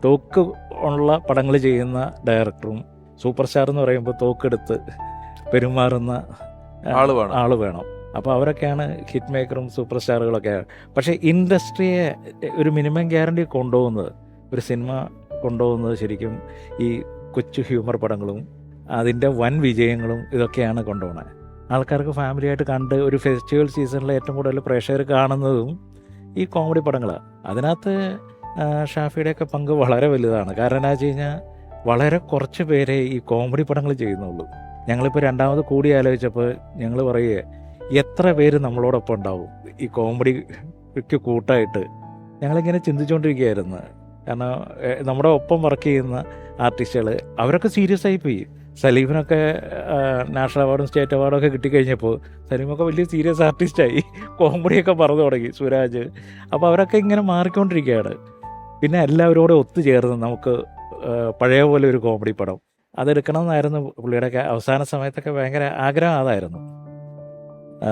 തോക്ക് ഉള്ള പടങ്ങൾ ചെയ്യുന്ന ഡയറക്ടറും സൂപ്പർ സ്റ്റാർ എന്ന് പറയുമ്പോൾ തോക്കെടുത്ത് പെരുമാറുന്ന ആൾ വേണം. അപ്പോൾ അവരൊക്കെയാണ് ഹിറ്റ് മേക്കറും സൂപ്പർ സ്റ്റാറുകളൊക്കെയാണ്. പക്ഷേ ഇൻഡസ്ട്രിയെ ഒരു മിനിമം ഗ്യാരണ്ടി കൊണ്ടുപോകുന്നത്, ഒരു സിനിമ കൊണ്ടുപോകുന്നത് ശരിക്കും ഈ കൊച്ചു ഹ്യൂമർ പടങ്ങളും അതിൻ്റെ വൻ വിജയങ്ങളും ഇതൊക്കെയാണ് കൊണ്ടുപോകുന്നത്. ആൾക്കാർക്ക് ഫാമിലിയായിട്ട് കണ്ട് ഒരു ഫെസ്റ്റിവൽ സീസണിൽ ഏറ്റവും കൂടുതൽ പ്രേക്ഷകർ കാണുന്നതും ഈ കോമഡി പടങ്ങളാണ്. അതിനകത്ത് ഷാഫിയുടെയൊക്കെ പങ്ക് വളരെ വലുതാണ്. കാരണം എന്താ വെച്ച് കഴിഞ്ഞാൽ വളരെ കുറച്ച് പേരെ ഈ കോമഡി പടങ്ങൾ ചെയ്യുന്നുള്ളൂ. ഞങ്ങളിപ്പോൾ രണ്ടാമത് കൂടി ആലോചിച്ചപ്പോൾ ഞങ്ങൾ പറയുക എത്ര പേര് നമ്മളോടൊപ്പം ഉണ്ടാവും ഈ കോമഡിക്ക് കൂട്ടായിട്ട്. ഞങ്ങളിങ്ങനെ ചിന്തിച്ചുകൊണ്ടിരിക്കുകയായിരുന്നു. കാരണം നമ്മുടെ ഒപ്പം വർക്ക് ചെയ്യുന്ന ആർട്ടിസ്റ്റുകൾ അവരൊക്കെ സീരിയസ് ആയി പോയി. സലീമിനൊക്കെ നാഷണൽ അവാർഡും സ്റ്റേറ്റ് അവാർഡും ഒക്കെ കിട്ടിക്കഴിഞ്ഞപ്പോൾ സലീമൊക്കെ വലിയ സീരിയസ് ആർട്ടിസ്റ്റായി, കോമഡിയൊക്കെ പറഞ്ഞു തുടങ്ങി, സുരാജ്. അപ്പോൾ അവരൊക്കെ ഇങ്ങനെ മാറിക്കൊണ്ടിരിക്കുകയാണ്. പിന്നെ എല്ലാവരോടും ഒത്തുചേർന്ന് നമുക്ക് പഴയ പോലെ ഒരു കോമഡി പടം അതെടുക്കണമെന്നായിരുന്നു പുള്ളിയുടെയൊക്കെ അവസാന സമയത്തൊക്കെ ഭയങ്കര ആഗ്രഹം അതായിരുന്നു.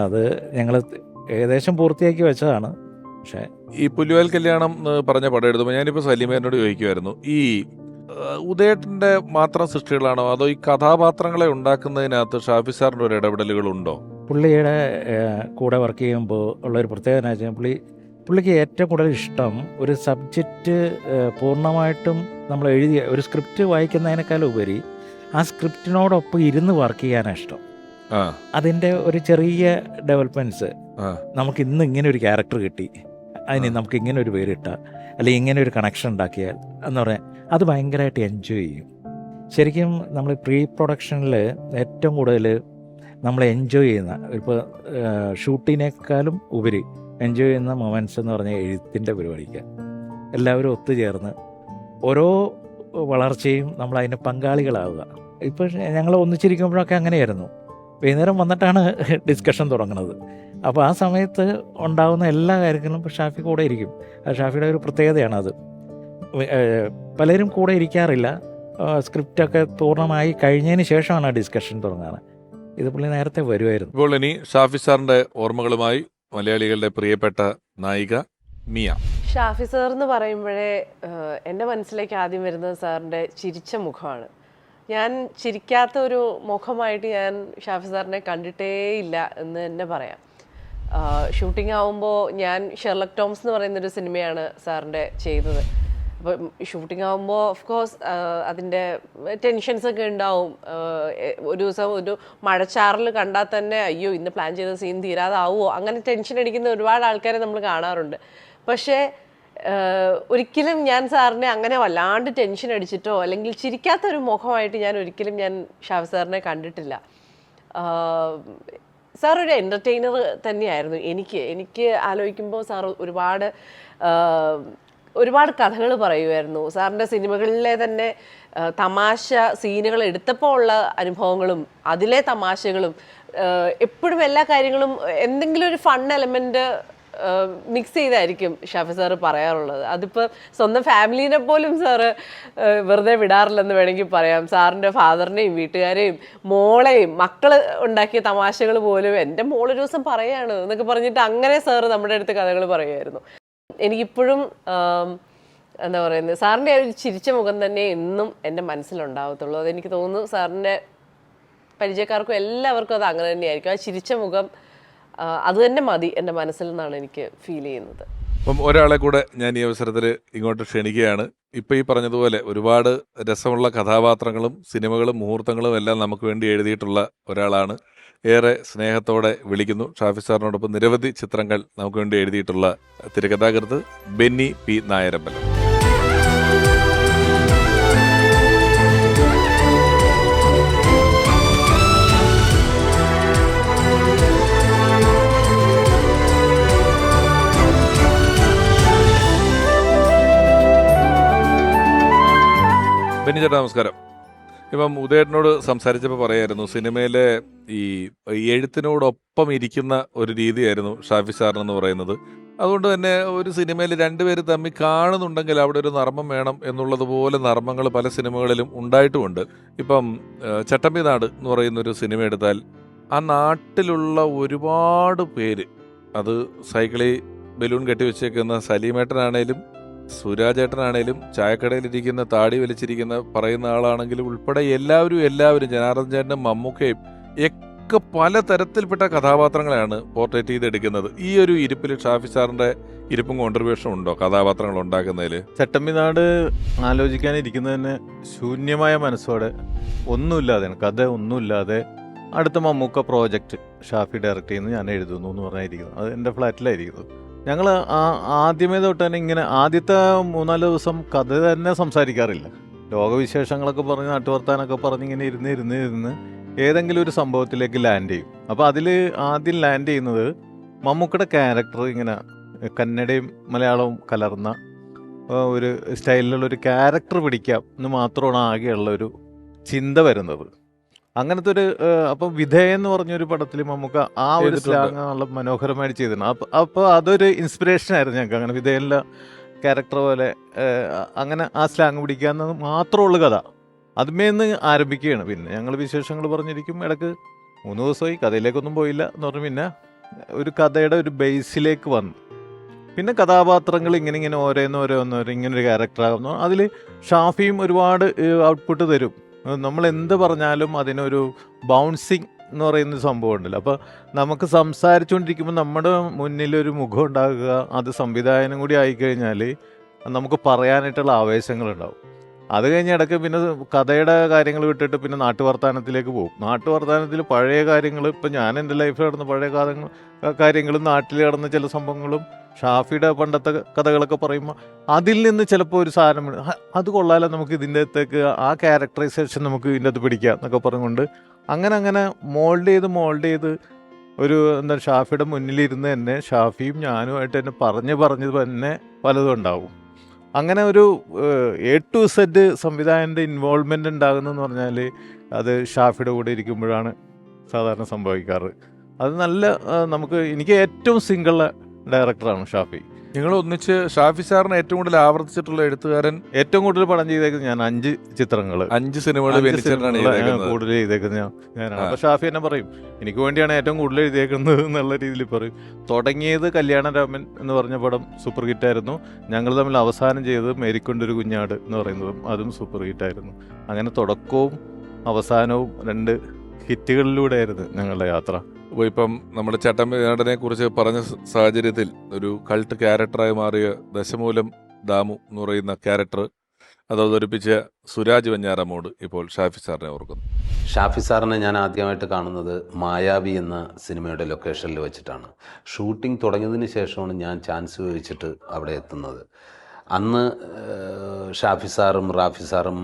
അത് ഞങ്ങൾ ഏകദേശം പൂർത്തിയാക്കി വെച്ചതാണ്. പക്ഷേ ഈ പുലിവാൽ കല്യാണം പറഞ്ഞ പടം എഴുതുമ്പോൾ ഞാനിപ്പോൾ സലീമേനോട് ചോദിക്കുമായിരുന്നു, ഈ ഉദയേട്ടൻ്റെ മാത്രം സൃഷ്ടികളാണോ അതോ ഈ കഥാപാത്രങ്ങളെ ഉണ്ടാക്കുന്നതിനകത്ത് ഷാഫി സാറിൻ്റെ ഒരു ഇടപെടലുകളുണ്ടോ? പുള്ളിയുടെ കൂടെ വർക്ക് ചെയ്യുമ്പോൾ ഉള്ളൊരു പ്രത്യേകത എന്ന് വെച്ചാൽ പുള്ളിക്ക് ഏറ്റവും കൂടുതൽ ഇഷ്ടം ഒരു സബ്ജക്റ്റ് പൂർണ്ണമായിട്ടും നമ്മൾ എഴുതിയ ഒരു സ്ക്രിപ്റ്റ് വായിക്കുന്നതിനേക്കാൾ ഉപരി ആ സ്ക്രിപ്റ്റിനോടൊപ്പം ഇരുന്ന് വർക്ക് ചെയ്യാനാണ് ഇഷ്ടം. അതിൻ്റെ ഒരു ചെറിയ ഡെവലപ്മെൻറ്റ്സ്, നമുക്ക് ഇന്ന് ഇങ്ങനെ ഒരു ക്യാരക്ടർ കിട്ടി, അതിന് നമുക്ക് ഇങ്ങനെ ഒരു പേരിട്ടാൽ അല്ലെങ്കിൽ ഇങ്ങനെ ഒരു കണക്ഷൻ ഉണ്ടാക്കിയാൽ എന്ന് പറയാൻ അത് ഭയങ്കരമായിട്ട് എൻജോയ് ചെയ്യും. ശരിക്കും നമ്മൾ പ്രീ പ്രൊഡക്ഷനിൽ ഏറ്റവും കൂടുതൽ നമ്മൾ എൻജോയ് ചെയ്യുന്ന, ഇപ്പോൾ ഷൂട്ടിനേക്കാളും ഉപരി എൻജോയ് ചെയ്യുന്ന മൊമെൻറ്റ്സ് എന്ന് പറഞ്ഞാൽ എഴുത്തിൻ്റെ പരിപാടിക്ക് എല്ലാവരും ഒത്തുചേർന്ന് ഓരോ വളർച്ചയും നമ്മൾ അതിന് പങ്കാളികളാവുക. ഇപ്പോൾ ഞങ്ങൾ ഒന്നിച്ചിരിക്കുമ്പോഴൊക്കെ അങ്ങനെയായിരുന്നു. വൈകുന്നേരം വന്നിട്ടാണ് ഡിസ്കഷൻ തുടങ്ങുന്നത്. അപ്പോൾ ആ സമയത്ത് ഉണ്ടാകുന്ന എല്ലാ കാര്യങ്ങളും ഇപ്പോൾ ഷാഫി കൂടെ ഇരിക്കും. ഷാഫിയുടെ ഒരു പ്രത്യേകതയാണ് അത്. പലരും കൂടെ ഇരിക്കാറില്ല. സ്ക്രിപ്റ്റൊക്കെ പൂർണ്ണമായി കഴിഞ്ഞതിന് ശേഷമാണ് ആ ഡിസ്കഷൻ തുടങ്ങുന്നത്. ഇത് പുള്ളി നേരത്തെ വരുമായിരുന്നു. ഇപ്പോൾ ഇനി ഷാഫി സാറിൻ്റെ ഓർമ്മകളുമായി മലയാളികളുടെ പ്രിയപ്പെട്ട നായിക മിയ. ഷാഫി സാർ എന്ന് പറയുമ്പോഴേ എൻ്റെ മനസ്സിലേക്ക് ആദ്യം വരുന്നത് സാറിൻ്റെ ചിരിച്ച മുഖമാണ്. ഞാൻ ചിരിക്കാത്ത ഒരു മുഖമായിട്ട് ഞാൻ ഷാഫി സാറിനെ കണ്ടിട്ടേ ഇല്ല എന്ന് തന്നെ പറയാം. ഷൂട്ടിംഗ് ആവുമ്പോൾ ഞാൻ ഷെർലക് ടോംസ് എന്ന് പറയുന്നൊരു സിനിമയാണ് സാറിൻ്റെ ചെയ്തത്. അപ്പം ഷൂട്ടിംഗ് ആകുമ്പോൾ ഓഫ് കോഴ്സ് അതിൻ്റെ ടെൻഷൻസൊക്കെ ഉണ്ടാവും. ഒരു ദിവസം ഒരു മഴച്ചാറിൽ കണ്ടാൽ തന്നെ അയ്യോ ഇന്ന് പ്ലാൻ ചെയ്ത സീൻ തീരാതാവുമോ, അങ്ങനെ ടെൻഷൻ അടിക്കുന്ന ഒരുപാട് ആൾക്കാരെ നമ്മൾ കാണാറുണ്ട്. പക്ഷേ ഒരിക്കലും ഞാൻ സാറിനെ അങ്ങനെ വല്ലാണ്ട് ടെൻഷൻ അടിച്ചിട്ടോ അല്ലെങ്കിൽ ചിരിക്കാത്തൊരു മുഖമായിട്ട് ഞാൻ ഒരിക്കലും ഷാഫി സാറിനെ കണ്ടിട്ടില്ല. സാർ ഒരു എൻ്റർടൈനർ തന്നെയായിരുന്നു. എനിക്ക് ആലോചിക്കുമ്പോൾ സാർ ഒരുപാട് കഥകൾ പറയുമായിരുന്നു. സാറിൻ്റെ സിനിമകളിലെ തന്നെ തമാശ സീനുകൾ എടുത്തപ്പോൾ ഉള്ള അനുഭവങ്ങളും അതിലെ തമാശകളും എപ്പോഴും എല്ലാ കാര്യങ്ങളും എന്തെങ്കിലും ഒരു ഫൺ എലമെൻറ്റ് മിക്സ് ചെയ്തായിരിക്കും ഷാഫി സാറ് പറയാറുള്ളത്. അതിപ്പോൾ സ്വന്തം ഫാമിലീനെ പോലും സാറ് വെറുതെ വിടാറില്ലെന്ന് വേണമെങ്കിൽ പറയാം. സാറിൻ്റെ ഫാദറിനെയും വീട്ടുകാരെയും മോളെയും മക്കൾ ഉണ്ടാക്കിയ തമാശകൾ പോലും എൻ്റെ മോളൊരു ദിവസം പറയാണ് എന്നൊക്കെ പറഞ്ഞിട്ട് അങ്ങനെ സാറ് നമ്മുടെ അടുത്ത് കഥകൾ പറയുമായിരുന്നു. എനിക്കിപ്പോഴും എന്താ പറയുന്നത്, സാറിൻ്റെ ആ ഒരു ചിരിച്ച മുഖം തന്നെ എന്നും എൻ്റെ മനസ്സിലുണ്ടാവത്തുള്ളൂ. അതെനിക്ക് തോന്നുന്നു സാറിൻ്റെ പരിചയക്കാർക്കും എല്ലാവർക്കും അത് അങ്ങനെ തന്നെയായിരിക്കും. ആ ചിരിച്ച മുഖം അത് തന്നെ മതി എൻ്റെ മനസ്സിൽ നിന്നാണ് എനിക്ക് ഫീൽ ചെയ്യുന്നത്. അപ്പം ഒരാളെ കൂടെ ഞാൻ ഈ അവസരത്തിൽ ഇങ്ങോട്ട് ക്ഷണിക്കുകയാണ്. ഇപ്പം ഈ പറഞ്ഞതുപോലെ ഒരുപാട് രസമുള്ള കഥാപാത്രങ്ങളും സിനിമകളും മുഹൂർത്തങ്ങളും എല്ലാം നമുക്ക് വേണ്ടി എഴുതിയിട്ടുള്ള ഒരാളാണ്. ഏറെ സ്നേഹത്തോടെ വിളിക്കുന്നു. ഷാഫി സാറിനോടൊപ്പം നിരവധി ചിത്രങ്ങൾ നമുക്ക് വേണ്ടി എഴുതിയിട്ടുള്ള തിരക്കഥാകൃത്ത് ബെന്നി പി നായരമ്പലം. ബെന്നി ചേട്ടാ നമസ്കാരം. ഇപ്പം ഉദയേട്ടനോട് സംസാരിച്ചപ്പോൾ പറയായിരുന്നു സിനിമയിലെ ഈ എഴുത്തിനോടൊപ്പം ഇരിക്കുന്ന ഒരു രീതിയായിരുന്നു ഷാഫി സാറിനെന്ന് പറയുന്നത്. അതുകൊണ്ട് തന്നെ ഒരു സിനിമയിൽ രണ്ടുപേര് തമ്മിൽ കാണുന്നുണ്ടെങ്കിൽ അവിടെ ഒരു നർമ്മം വേണം എന്നുള്ളതുപോലെ നർമ്മങ്ങൾ പല സിനിമകളിലും ഉണ്ടായിട്ടുമുണ്ട്. ഇപ്പം ചട്ടമ്പി നാട് എന്ന് പറയുന്നൊരു സിനിമ എടുത്താൽ ആ നാട്ടിലുള്ള ഒരുപാട് പേര്, അത് സൈക്കിളിൽ ബലൂൺ കെട്ടിവെച്ചേക്കുന്ന സലീമേട്ടനാണേലും സുരാജേട്ടനാണേലും ചായക്കടയിലിരിക്കുന്ന താടി വലിച്ചിരിക്കുന്ന പറയുന്ന ആളാണെങ്കിലും ഉൾപ്പെടെ എല്ലാവരും ജനാർദ്ദൻ ചേട്ടനും മമ്മൂക്കയും ഒക്കെ പല തരത്തിൽപ്പെട്ട കഥാപാത്രങ്ങളെയാണ് പോർട്രേറ്റ് ചെയ്തെടുക്കുന്നത്. ഈ ഒരു ഇരിപ്പിൽ ഷാഫി സാറിന്റെ ഇരിപ്പും കോൺട്രിബ്യൂഷൻ ഉണ്ടോ കഥാപാത്രങ്ങൾ ഉണ്ടാക്കുന്നതിൽ? ചട്ടമ്പിനാട് ആലോചിക്കാനിരിക്കുന്നത് തന്നെ ശൂന്യമായ മനസ്സോടെ, ഒന്നുമില്ലാതെ, കഥ ഒന്നുമില്ലാതെ അടുത്ത മമ്മൂക്ക പ്രോജക്റ്റ് ഷാഫി ഡയറക്റ്റ് ചെയ്യുന്നു, ഞാൻ എഴുതുന്നു എന്ന് പറഞ്ഞായിരിക്കുന്നത്. അത് എൻ്റെ ഫ്ലാറ്റിലായിരിക്കുന്നത്. ഞങ്ങൾ ആദ്യമേ തൊട്ട് തന്നെ ഇങ്ങനെ ആദ്യത്തെ 3-4 ദിവസം കഥ തന്നെ സംസാരിക്കാറില്ല. ലോകവിശേഷങ്ങളൊക്കെ പറഞ്ഞ് നാട്ടുവർത്താനൊക്കെ പറഞ്ഞ് ഇങ്ങനെ ഇരുന്ന് ഏതെങ്കിലും ഒരു സംഭവത്തിലേക്ക് ലാൻഡ് ചെയ്യും. അപ്പോൾ അതിൽ ആദ്യം ലാൻഡ് ചെയ്യുന്നത് മമ്മൂക്കയുടെ ക്യാരക്ടർ ഇങ്ങനെ കന്നഡയും മലയാളവും കലർന്ന ഒരു സ്റ്റൈലിലുള്ള ഒരു ക്യാരക്ടർ പിടിക്കാം എന്ന് മാത്രമാണ് ആകെയുള്ള ഒരു ചിന്ത വരുന്നത്. അങ്ങനത്തെ ഒരു അപ്പം വിധേയ എന്ന് പറഞ്ഞൊരു പടത്തിൽ മമ്മൂക്ക ആ ഒരു സ്ലാങ് നല്ല മനോഹരമായിട്ട് ചെയ്തിട്ടുണ്ട്. അപ്പോൾ അതൊരു ഇൻസ്പിറേഷൻ ആയിരുന്നു ഞങ്ങൾക്ക്. അങ്ങനെ വിധേയനുള്ള ക്യാരക്ടർ പോലെ അങ്ങനെ ആ സ്ലാങ് പിടിക്കാമെന്നത് മാത്രമുള്ള കഥ അതുമേന്ന് ആരംഭിക്കുകയാണ്. പിന്നെ ഞങ്ങൾ വിശേഷങ്ങൾ പറഞ്ഞിരിക്കും. ഇടയ്ക്ക് 3 ദിവസമായി കഥയിലേക്കൊന്നും പോയില്ല എന്ന് പറഞ്ഞു. പിന്നെ ഒരു കഥയുടെ ഒരു ബേസിലേക്ക് വന്നു. പിന്നെ കഥാപാത്രങ്ങൾ ഇങ്ങനെ ഓരോന്നോരോന്നോ ഇങ്ങനൊരു ക്യാരക്ടറാകുന്നു. അതിൽ ഷാഫിയും ഒരുപാട് ഔട്ട്പുട്ട് തരും. നമ്മൾ എന്ത് പറഞ്ഞാലും അതിനൊരു ബൗൺസിങ് എന്ന് പറയുന്ന സംഭവം ഉണ്ടല്ലോ. അപ്പോൾ നമുക്ക് സംസാരിച്ചുകൊണ്ടിരിക്കുമ്പോൾ നമ്മുടെ മുന്നിലൊരു മുഖം ഉണ്ടാകുക, അത് സംവിധായകനും കൂടി ആയിക്കഴിഞ്ഞാൽ നമുക്ക് പറയാനായിട്ടുള്ള ആവേശങ്ങളുണ്ടാവും. അത് കഴിഞ്ഞ് ഇടയ്ക്ക് പിന്നെ കഥയുടെ കാര്യങ്ങൾ വിട്ടിട്ട് പിന്നെ നാട്ടുവർത്താനത്തിലേക്ക് പോകും. നാട്ടുവർത്താനത്തിൽ പഴയ കാര്യങ്ങൾ, ഇപ്പം ഞാൻ എൻ്റെ ലൈഫിൽ നടന്ന പഴയ കാര്യങ്ങളും നാട്ടിൽ നടന്ന ചില സംഭവങ്ങളും ഷാഫിയുടെ പണ്ടത്തെ കഥകളൊക്കെ പറയുമ്പോൾ അതിൽ നിന്ന് ചിലപ്പോൾ ഒരു സാധനം അത് കൊള്ളാലോ, നമുക്ക് ഇതിൻ്റെ അകത്തേക്ക് ആ ക്യാരക്ടറൈസേഷൻ നമുക്ക് ഇതിൻ്റെ അകത്ത് പിടിക്കാം എന്നൊക്കെ പറഞ്ഞുകൊണ്ട് അങ്ങനെ മോൾഡ് ചെയ്ത് ഒരു എന്താ ഷാഫിയുടെ മുന്നിലിരുന്ന് തന്നെ ഷാഫിയും ഞാനുമായിട്ട് തന്നെ പറഞ്ഞ് തന്നെ പലതും ഉണ്ടാവും. അങ്ങനെ ഒരു A to Z സംവിധായകൻ്റെ ഇൻവോൾവ്മെൻ്റ് ഉണ്ടാകുന്നതെന്ന് പറഞ്ഞാൽ അത് ഷാഫിയുടെ കൂടെ ഇരിക്കുമ്പോഴാണ് സാധാരണ സംഭവിക്കാറ്. അത് നല്ല എനിക്ക് ഏറ്റവും സിംഗിൾ ഡയറക്ടറാണ് ഷാഫി. നിങ്ങൾ ഒന്നിച്ച് ഷാഫി സാറിന് ഏറ്റവും കൂടുതൽ ആവർത്തിച്ചിട്ടുള്ള എഴുത്തുകാരൻ? ഏറ്റവും കൂടുതൽ പടം ചെയ്തേക്കുന്നത് ഞാൻ 5 ചിത്രങ്ങൾ 5 സിനിമകൾ കൂടുതൽ ചെയ്തേക്കുന്നത് ഞാനാണ്. അപ്പോൾ ഷാഫി എന്നെ പറയും എനിക്ക് വേണ്ടിയാണ് ഏറ്റവും കൂടുതൽ എഴുതിയേക്കുന്നത് എന്നുള്ള രീതിയിൽ പറയും. തുടങ്ങിയത് കല്യാണരാമൻ എന്ന് പറഞ്ഞ പടം സൂപ്പർ ഹിറ്റായിരുന്നു. ഞങ്ങൾ തമ്മിൽ അവസാനം ചെയ്തത് മേരിക്കൊണ്ടൊരു കുഞ്ഞാട് എന്ന് പറയുന്നതും അതും സൂപ്പർ ഹിറ്റായിരുന്നു. അങ്ങനെ തുടക്കവും അവസാനവും 2 ഹിറ്റുകളിലൂടെ ആയിരുന്നു ഞങ്ങളുടെ യാത്ര. അപ്പോൾ ഇപ്പം നമ്മുടെ ചട്ടമ്പി നാടനെ കുറിച്ച് പറഞ്ഞ സാഹചര്യത്തിൽ ഒരു കൾട്ട് ക്യാരക്ടറായി മാറിയ ദശമൂലം ദാമു എന്ന് പറയുന്ന ക്യാരക്ടർ അത് അവതരിപ്പിച്ച സുരാജ് വെഞ്ഞാറമൂട് ഇപ്പോൾ ഷാഫി സാറിനെ ഓർക്കുന്നു. ഷാഫി സാറിനെ ഞാൻ ആദ്യമായിട്ട് കാണുന്നത് മായാവി എന്ന സിനിമയുടെ ലൊക്കേഷനിൽ വെച്ചിട്ടാണ്. ഷൂട്ടിംഗ് തുടങ്ങിയതിന് ശേഷമാണ് ഞാൻ ചാൻസ് ചോദിച്ചിട്ട് അവിടെ എത്തുന്നത്. അന്ന് ഷാഫി സാറും റാഫി സാറും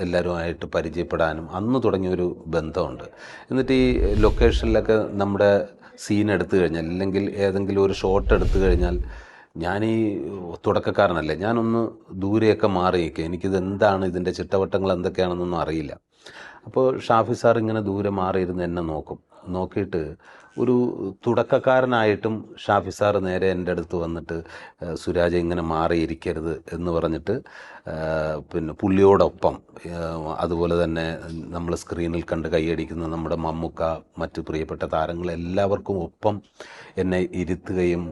എല്ലാവരുമായിട്ട് പരിചയപ്പെടാനും അന്ന് തുടങ്ങിയൊരു ബന്ധമുണ്ട്. എന്നിട്ട് ഈ ലൊക്കേഷനിലൊക്കെ നമ്മുടെ സീൻ എടുത്തു കഴിഞ്ഞാൽ അല്ലെങ്കിൽ ഏതെങ്കിലും ഒരു ഷോട്ട് എടുത്തു കഴിഞ്ഞാൽ ഞാനീ തുടക്കക്കാരനല്ലേ, ഞാനൊന്ന് ദൂരെയൊക്കെ മാറിയേക്കുക, എനിക്കിത് എന്താണ് ഇതിൻ്റെ ചിട്ടവട്ടങ്ങൾ എന്തൊക്കെയാണെന്നൊന്നും അറിയില്ല. അപ്പോൾ ഷാഫി സാർ ഇങ്ങനെ ദൂരെ മാറിയിരുന്ന് എന്നെ നോക്കിയിട്ട് ഒരു തുടക്കക്കാരനായിട്ടും ഷാഫി സാർ നേരെ എൻ്റെ അടുത്ത് വന്നിട്ട് സുരാജ് ഇങ്ങനെ മാറിയിരിക്കരുത് എന്ന് പറഞ്ഞിട്ട് പിന്നെ പുള്ളിയോടൊപ്പം അതുപോലെ തന്നെ നമ്മൾ സ്ക്രീനിൽ കണ്ട് കൈയടിക്കുന്ന നമ്മുടെ മമ്മൂക്ക, മറ്റ് പ്രിയപ്പെട്ട താരങ്ങളെല്ലാവർക്കും ഒപ്പം എന്നെ ഇരുത്തുകയും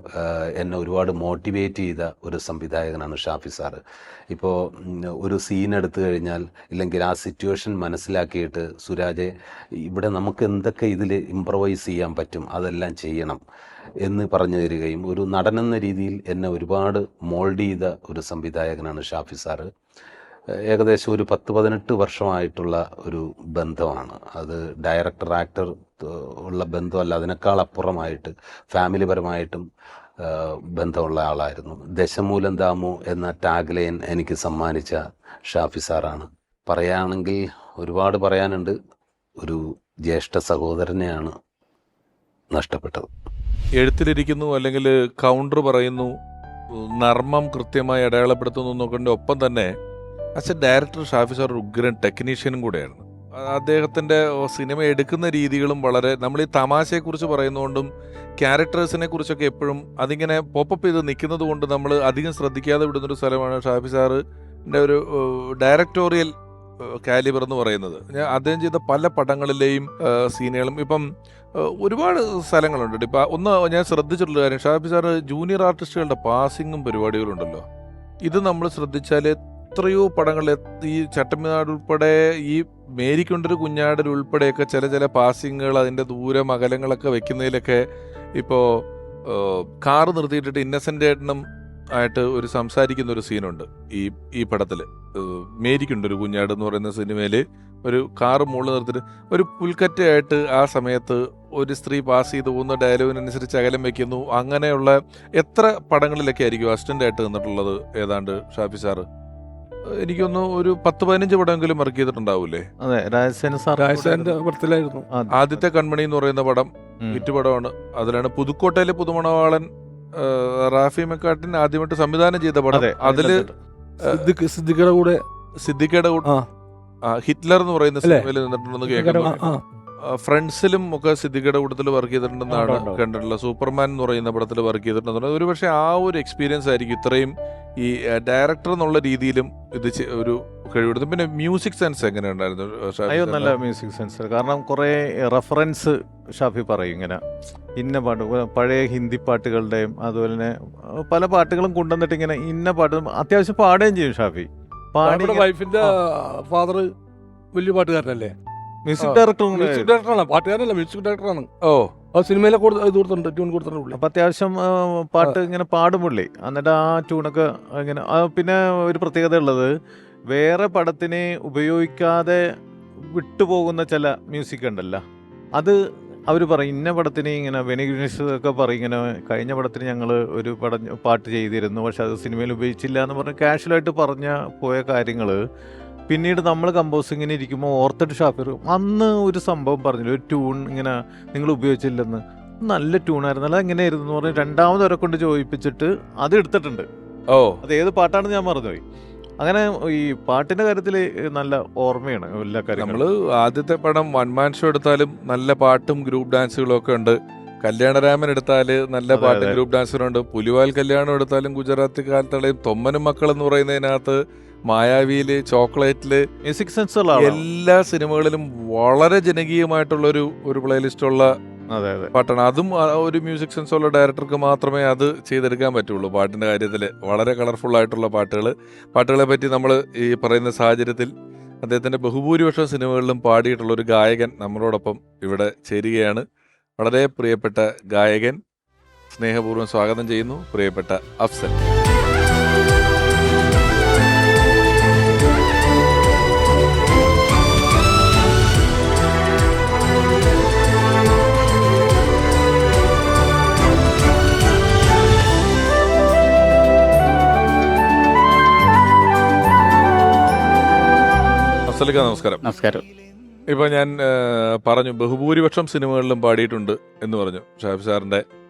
എന്നെ ഒരുപാട് മോട്ടിവേറ്റ് ചെയ്ത ഒരു സംവിധായകനാണ് ഷാഫി സാറ്. ഇപ്പോൾ ഒരു സീൻ എടുത്തു കഴിഞ്ഞാൽ ഇല്ലെങ്കിൽ ആ സിറ്റുവേഷൻ മനസ്സിലാക്കിയിട്ട് സുരാജെ ഇവിടെ നമുക്ക് എന്തൊക്കെ ഇതിൽ ഇംപ്രവൈസ് ചെയ്യാൻ പറ്റും, പറ്റും, അതെല്ലാം ചെയ്യണം എന്ന് പറഞ്ഞു തരികയും ഒരു നടനെന്ന രീതിയിൽ എന്നെ ഒരുപാട് മോൾഡ് ചെയ്ത ഒരു സംവിധായകനാണ് ഷാഫി സാറ്. ഏകദേശം ഒരു 10-18 വർഷമായിട്ടുള്ള ഒരു ബന്ധമാണ് അത്. ഡയറക്ടർ ആക്ടർ ഉള്ള ബന്ധമല്ല, അതിനേക്കാൾ അപ്പുറമായിട്ട് ഫാമിലിപരമായിട്ടും ബന്ധമുള്ള ആളായിരുന്നു. ദശമൂലം ദാമു എന്ന ടാഗ് ലൈൻ എനിക്ക് സമ്മാനിച്ച ഷാഫി സാറാണ്. പറയുകയാണെങ്കിൽ ഒരുപാട് പറയാനുണ്ട്. ഒരു ജ്യേഷ്ഠ സഹോദരനെയാണ് നഷ്ടപ്പെട്ടത്. എഴുത്തിലിരിക്കുന്നു അല്ലെങ്കിൽ കൗണ്ടർ പറയുന്നു, നർമ്മം കൃത്യമായി അടയാളപ്പെടുത്തുന്നു എന്നൊക്കെ ഒപ്പം തന്നെ as A director Shafi sir ഒരു ഉഗ്രൻ ടെക്നീഷ്യനും കൂടെയായിരുന്നു. അദ്ദേഹത്തിൻ്റെ സിനിമ എടുക്കുന്ന രീതികളും വളരെ, നമ്മൾ ഈ തമാശയെക്കുറിച്ച് പറയുന്നതുകൊണ്ടും ക്യാരക്ടേഴ്സിനെ കുറിച്ചൊക്കെ എപ്പോഴും അതിങ്ങനെ പോപ്പപ്പ് ചെയ്ത് നിൽക്കുന്നത് കൊണ്ട് നമ്മൾ അധികം ശ്രദ്ധിക്കാതെ വിടുന്നൊരു സ്ഥലമാണ് ഷാഫി സാറിൻ്റെ ഒരു ഡയറക്ടോറിയൽ കാലിബർ എന്ന് പറയുന്നത്. അദ്ദേഹം ചെയ്ത പല പടങ്ങളിലെയും സീനുകളും ഇപ്പം ഒരുപാട് സ്ഥലങ്ങളുണ്ട്. ഇപ്പം ഒന്ന് ഞാൻ ശ്രദ്ധിച്ചിട്ടുള്ള കാര്യം, ഷാഫി സാറ് ജൂനിയർ ആർട്ടിസ്റ്റുകളുടെ പാസിങ്ങും പരിപാടികളുണ്ടല്ലോ, ഇത് നമ്മൾ ശ്രദ്ധിച്ചാൽ എത്രയോ പടങ്ങളിൽ ഈ ചട്ടമ്പിനാട് ഉൾപ്പെടെ ഈ മേരിക്കൊണ്ടൊരു കുഞ്ഞാടൽ ഉൾപ്പെടെയൊക്കെ ചില പാസിങ്ങുകൾ അതിൻ്റെ ദൂരം അകലങ്ങളൊക്കെ വെക്കുന്നതിലൊക്കെ ഇപ്പോൾ കാറ് നിർത്തിയിട്ടിട്ട് ഇന്നസെൻ്റ് ഏട്ടനും ആയിട്ട് ഒരു സംസാരിക്കുന്ന ഒരു സീനുണ്ട് ഈ പടത്തിൽ. മേരിക്കുണ്ടൊരു കുഞ്ഞാട് എന്ന് പറയുന്ന സിനിമയിൽ ഒരു കാറ് മുകളിൽ നിർത്തിയിട്ട് ഒരു പുൽക്കറ്റയായിട്ട് ആ സമയത്ത് ഒരു സ്ത്രീ പാസ് ചെയ്ത് പോകുന്ന ഡയലോഗിനനുസരിച്ച് അകലം വെക്കുന്നു. അങ്ങനെയുള്ള എത്ര പടങ്ങളിലൊക്കെ ആയിരിക്കും അസിസ്റ്റൻ്റ് ആയിട്ട് നിന്നിട്ടുള്ളത് ഏതാണ്ട് ഷാഫി സാറ്? എനിക്കൊന്ന് ഒരു 10-15 പടമെങ്കിലും വർക്ക് ചെയ്തിട്ടുണ്ടാവൂലേ? അതെ, രാജസേനന്റെ പടത്തിലായിരുന്നു ആദ്യത്തെ കൺമണി എന്ന് പറയുന്ന പടം. ഹിറ്റ് പടമാണ്. അതിലാണ് പുതുക്കോട്ടയിലെ പുതുമണവാളൻ റാഫി മെക്കാട്ടിൻ ആദ്യമായിട്ട് സംവിധാനം ചെയ്ത പടം. അതില് സിദ്ദിഖയുടെ കൂടെ ഹിറ്റ്ലർ എന്ന് പറയുന്ന സിനിമയിൽ നിന്നിട്ടുണ്ടെന്ന് കേൾക്കുന്നു. ഫ്രണ്ട്സിലും ഒക്കെ സിദ്ദിഖയുടെ കൂട്ടത്തിൽ വർക്ക് ചെയ്തിട്ടുണ്ടെന്നാണ് കണ്ടിട്ടുള്ളത്. സൂപ്പർമാൻ എന്ന് പറയുന്ന പടത്തിൽ വർക്ക് ചെയ്തിട്ടുണ്ടെന്ന്. ഒരു പക്ഷേ ആ ഒരു എക്സ്പീരിയൻസ് ആയിരിക്കും ഇത്രയും ഈ ഡയറക്ടർ എന്നുള്ള രീതിയിലും ഇത് ഒരു കഴിവെടുത്തു. പിന്നെ മ്യൂസിക് സെൻസ് എങ്ങനെ ഉണ്ടായിരുന്നു? നല്ല മ്യൂസിക് സെൻസ്. കാരണം കുറേ റെഫറൻസ് ഷാഫി പറയും, ഇങ്ങനെ ഇന്ന പാട്ട്, പഴയ ഹിന്ദി പാട്ടുകളുടെയും അതുപോലെ തന്നെ പല പാട്ടുകളും കൊണ്ടുവന്നിട്ട് ഇങ്ങനെ ഇന്ന പാട്ട് അത്യാവശ്യം പാടുകയും ചെയ്യും ഷാഫി. വൈഫിന്റെ ഫാദർ വലിയ പാട്ടുകാരനല്ലേ? മ്യൂസിക് ഡയറക്ടറാണ്, പാട്ടുകാരനല്ല, മ്യൂസിക് ഡയറക്ടറാണ്. ആ സിനിമയിലെ ട്യൂൺ കൊടുത്തിട്ടുണ്ട്. അപ്പം അത്യാവശ്യം പാട്ട് ഇങ്ങനെ പാടും പുള്ളി. എന്നിട്ട് ആ ട്യൂണൊക്കെ ഇങ്ങനെ. പിന്നെ ഒരു പ്രത്യേകത ഉള്ളത്, വേറെ പടത്തിന് ഉപയോഗിക്കാതെ വിട്ടുപോകുന്ന ചില മ്യൂസിക് ഉണ്ടല്ലോ, അത് അവർ പറയും ഇന്ന പടത്തിന് ഇങ്ങനെ വെനിഗ്രീസ് ഒക്കെ പറയും, ഇങ്ങനെ കഴിഞ്ഞ പടത്തിന് ഞങ്ങൾ ഒരു പാട്ട് ചെയ്തിരുന്നു, പക്ഷെ അത് സിനിമയിൽ ഉപയോഗിച്ചില്ല എന്ന് പറഞ്ഞ് കാഷ്വലായിട്ട് പോയ കാര്യങ്ങൾ പിന്നീട് നമ്മൾ കമ്പോസിങ്ങിന് ഇരിക്കുമ്പോൾ ഓർത്തിട്ട് ഷാഫി അന്ന് ഒരു സംഭവം പറഞ്ഞില്ല, ഒരു ട്യൂൺ ഇങ്ങനെ നിങ്ങൾ ഉപയോഗിച്ചില്ലെന്ന്, നല്ല ട്യൂണായിരുന്നു, അല്ല എങ്ങനെയായിരുന്നു എന്ന് പറഞ്ഞ് രണ്ടാമത് അവരെ കൊണ്ട് ചോദിപ്പിച്ചിട്ട് അത് എടുത്തിട്ടുണ്ട്. അത് ഏത് പാട്ടാണെന്ന് ഞാൻ മറന്നുപോയി. അങ്ങനെ ഈ പാട്ടിന്റെ കാര്യത്തിൽ നല്ല ഓർമ്മയാണ് എല്ലാ കാര്യങ്ങളും. നമ്മള് ആദ്യത്തെ പടം വൺ മാൻ ഷോ എടുത്താലും നല്ല പാട്ടും ഗ്രൂപ്പ് ഡാൻസുകളും ഒക്കെ ഉണ്ട്. കല്യാണരാമൻ എടുത്താല് നല്ല പാട്ടും ഗ്രൂപ്പ് ഡാൻസുകളുണ്ട്. പുലിവാൽ കല്യാണം എടുത്താലും ഗുജറാത്തി കാലത്തളയും തൊമ്മനും മക്കൾ എന്ന് പറയുന്നതിനകത്ത്, മായാവിയില്, ചോക്ലേറ്റില്, മ്യൂസിക് സെൻസ് എല്ലാ സിനിമകളിലും വളരെ ജനകീയമായിട്ടുള്ള ഒരു പ്ലേലിസ്റ്റുള്ള പാട്ടാണ്. അതും ഒരു മ്യൂസിക് സെൻസ് ഉള്ള ഡയറക്ടർക്ക് മാത്രമേ അത് ചെയ്തെടുക്കാൻ പറ്റുള്ളൂ. പാട്ടിൻ്റെ കാര്യത്തിൽ വളരെ കളർഫുൾ ആയിട്ടുള്ള പാട്ടുകളെ പറ്റി നമ്മൾ ഈ പറയുന്ന സാഹചര്യത്തിൽ അദ്ദേഹത്തിൻ്റെ ബഹുഭൂരിപക്ഷം സിനിമകളിലും പാടിയിട്ടുള്ള ഒരു ഗായകൻ നമ്മളോടൊപ്പം ഇവിടെ ചേരുകയാണ്. വളരെ പ്രിയപ്പെട്ട ഗായകൻ, സ്നേഹപൂർവ്വം സ്വാഗതം ചെയ്യുന്നു പ്രിയപ്പെട്ട അഫ്സൽ. നമസ്കാരം. നമസ്കാരം. ഇപ്പൊ ഞാൻ പറഞ്ഞു ബഹുഭൂരിപക്ഷം സിനിമകളിലും പാടിയിട്ടുണ്ട് എന്ന് പറഞ്ഞു ഷാഫി സാറിന്റെ.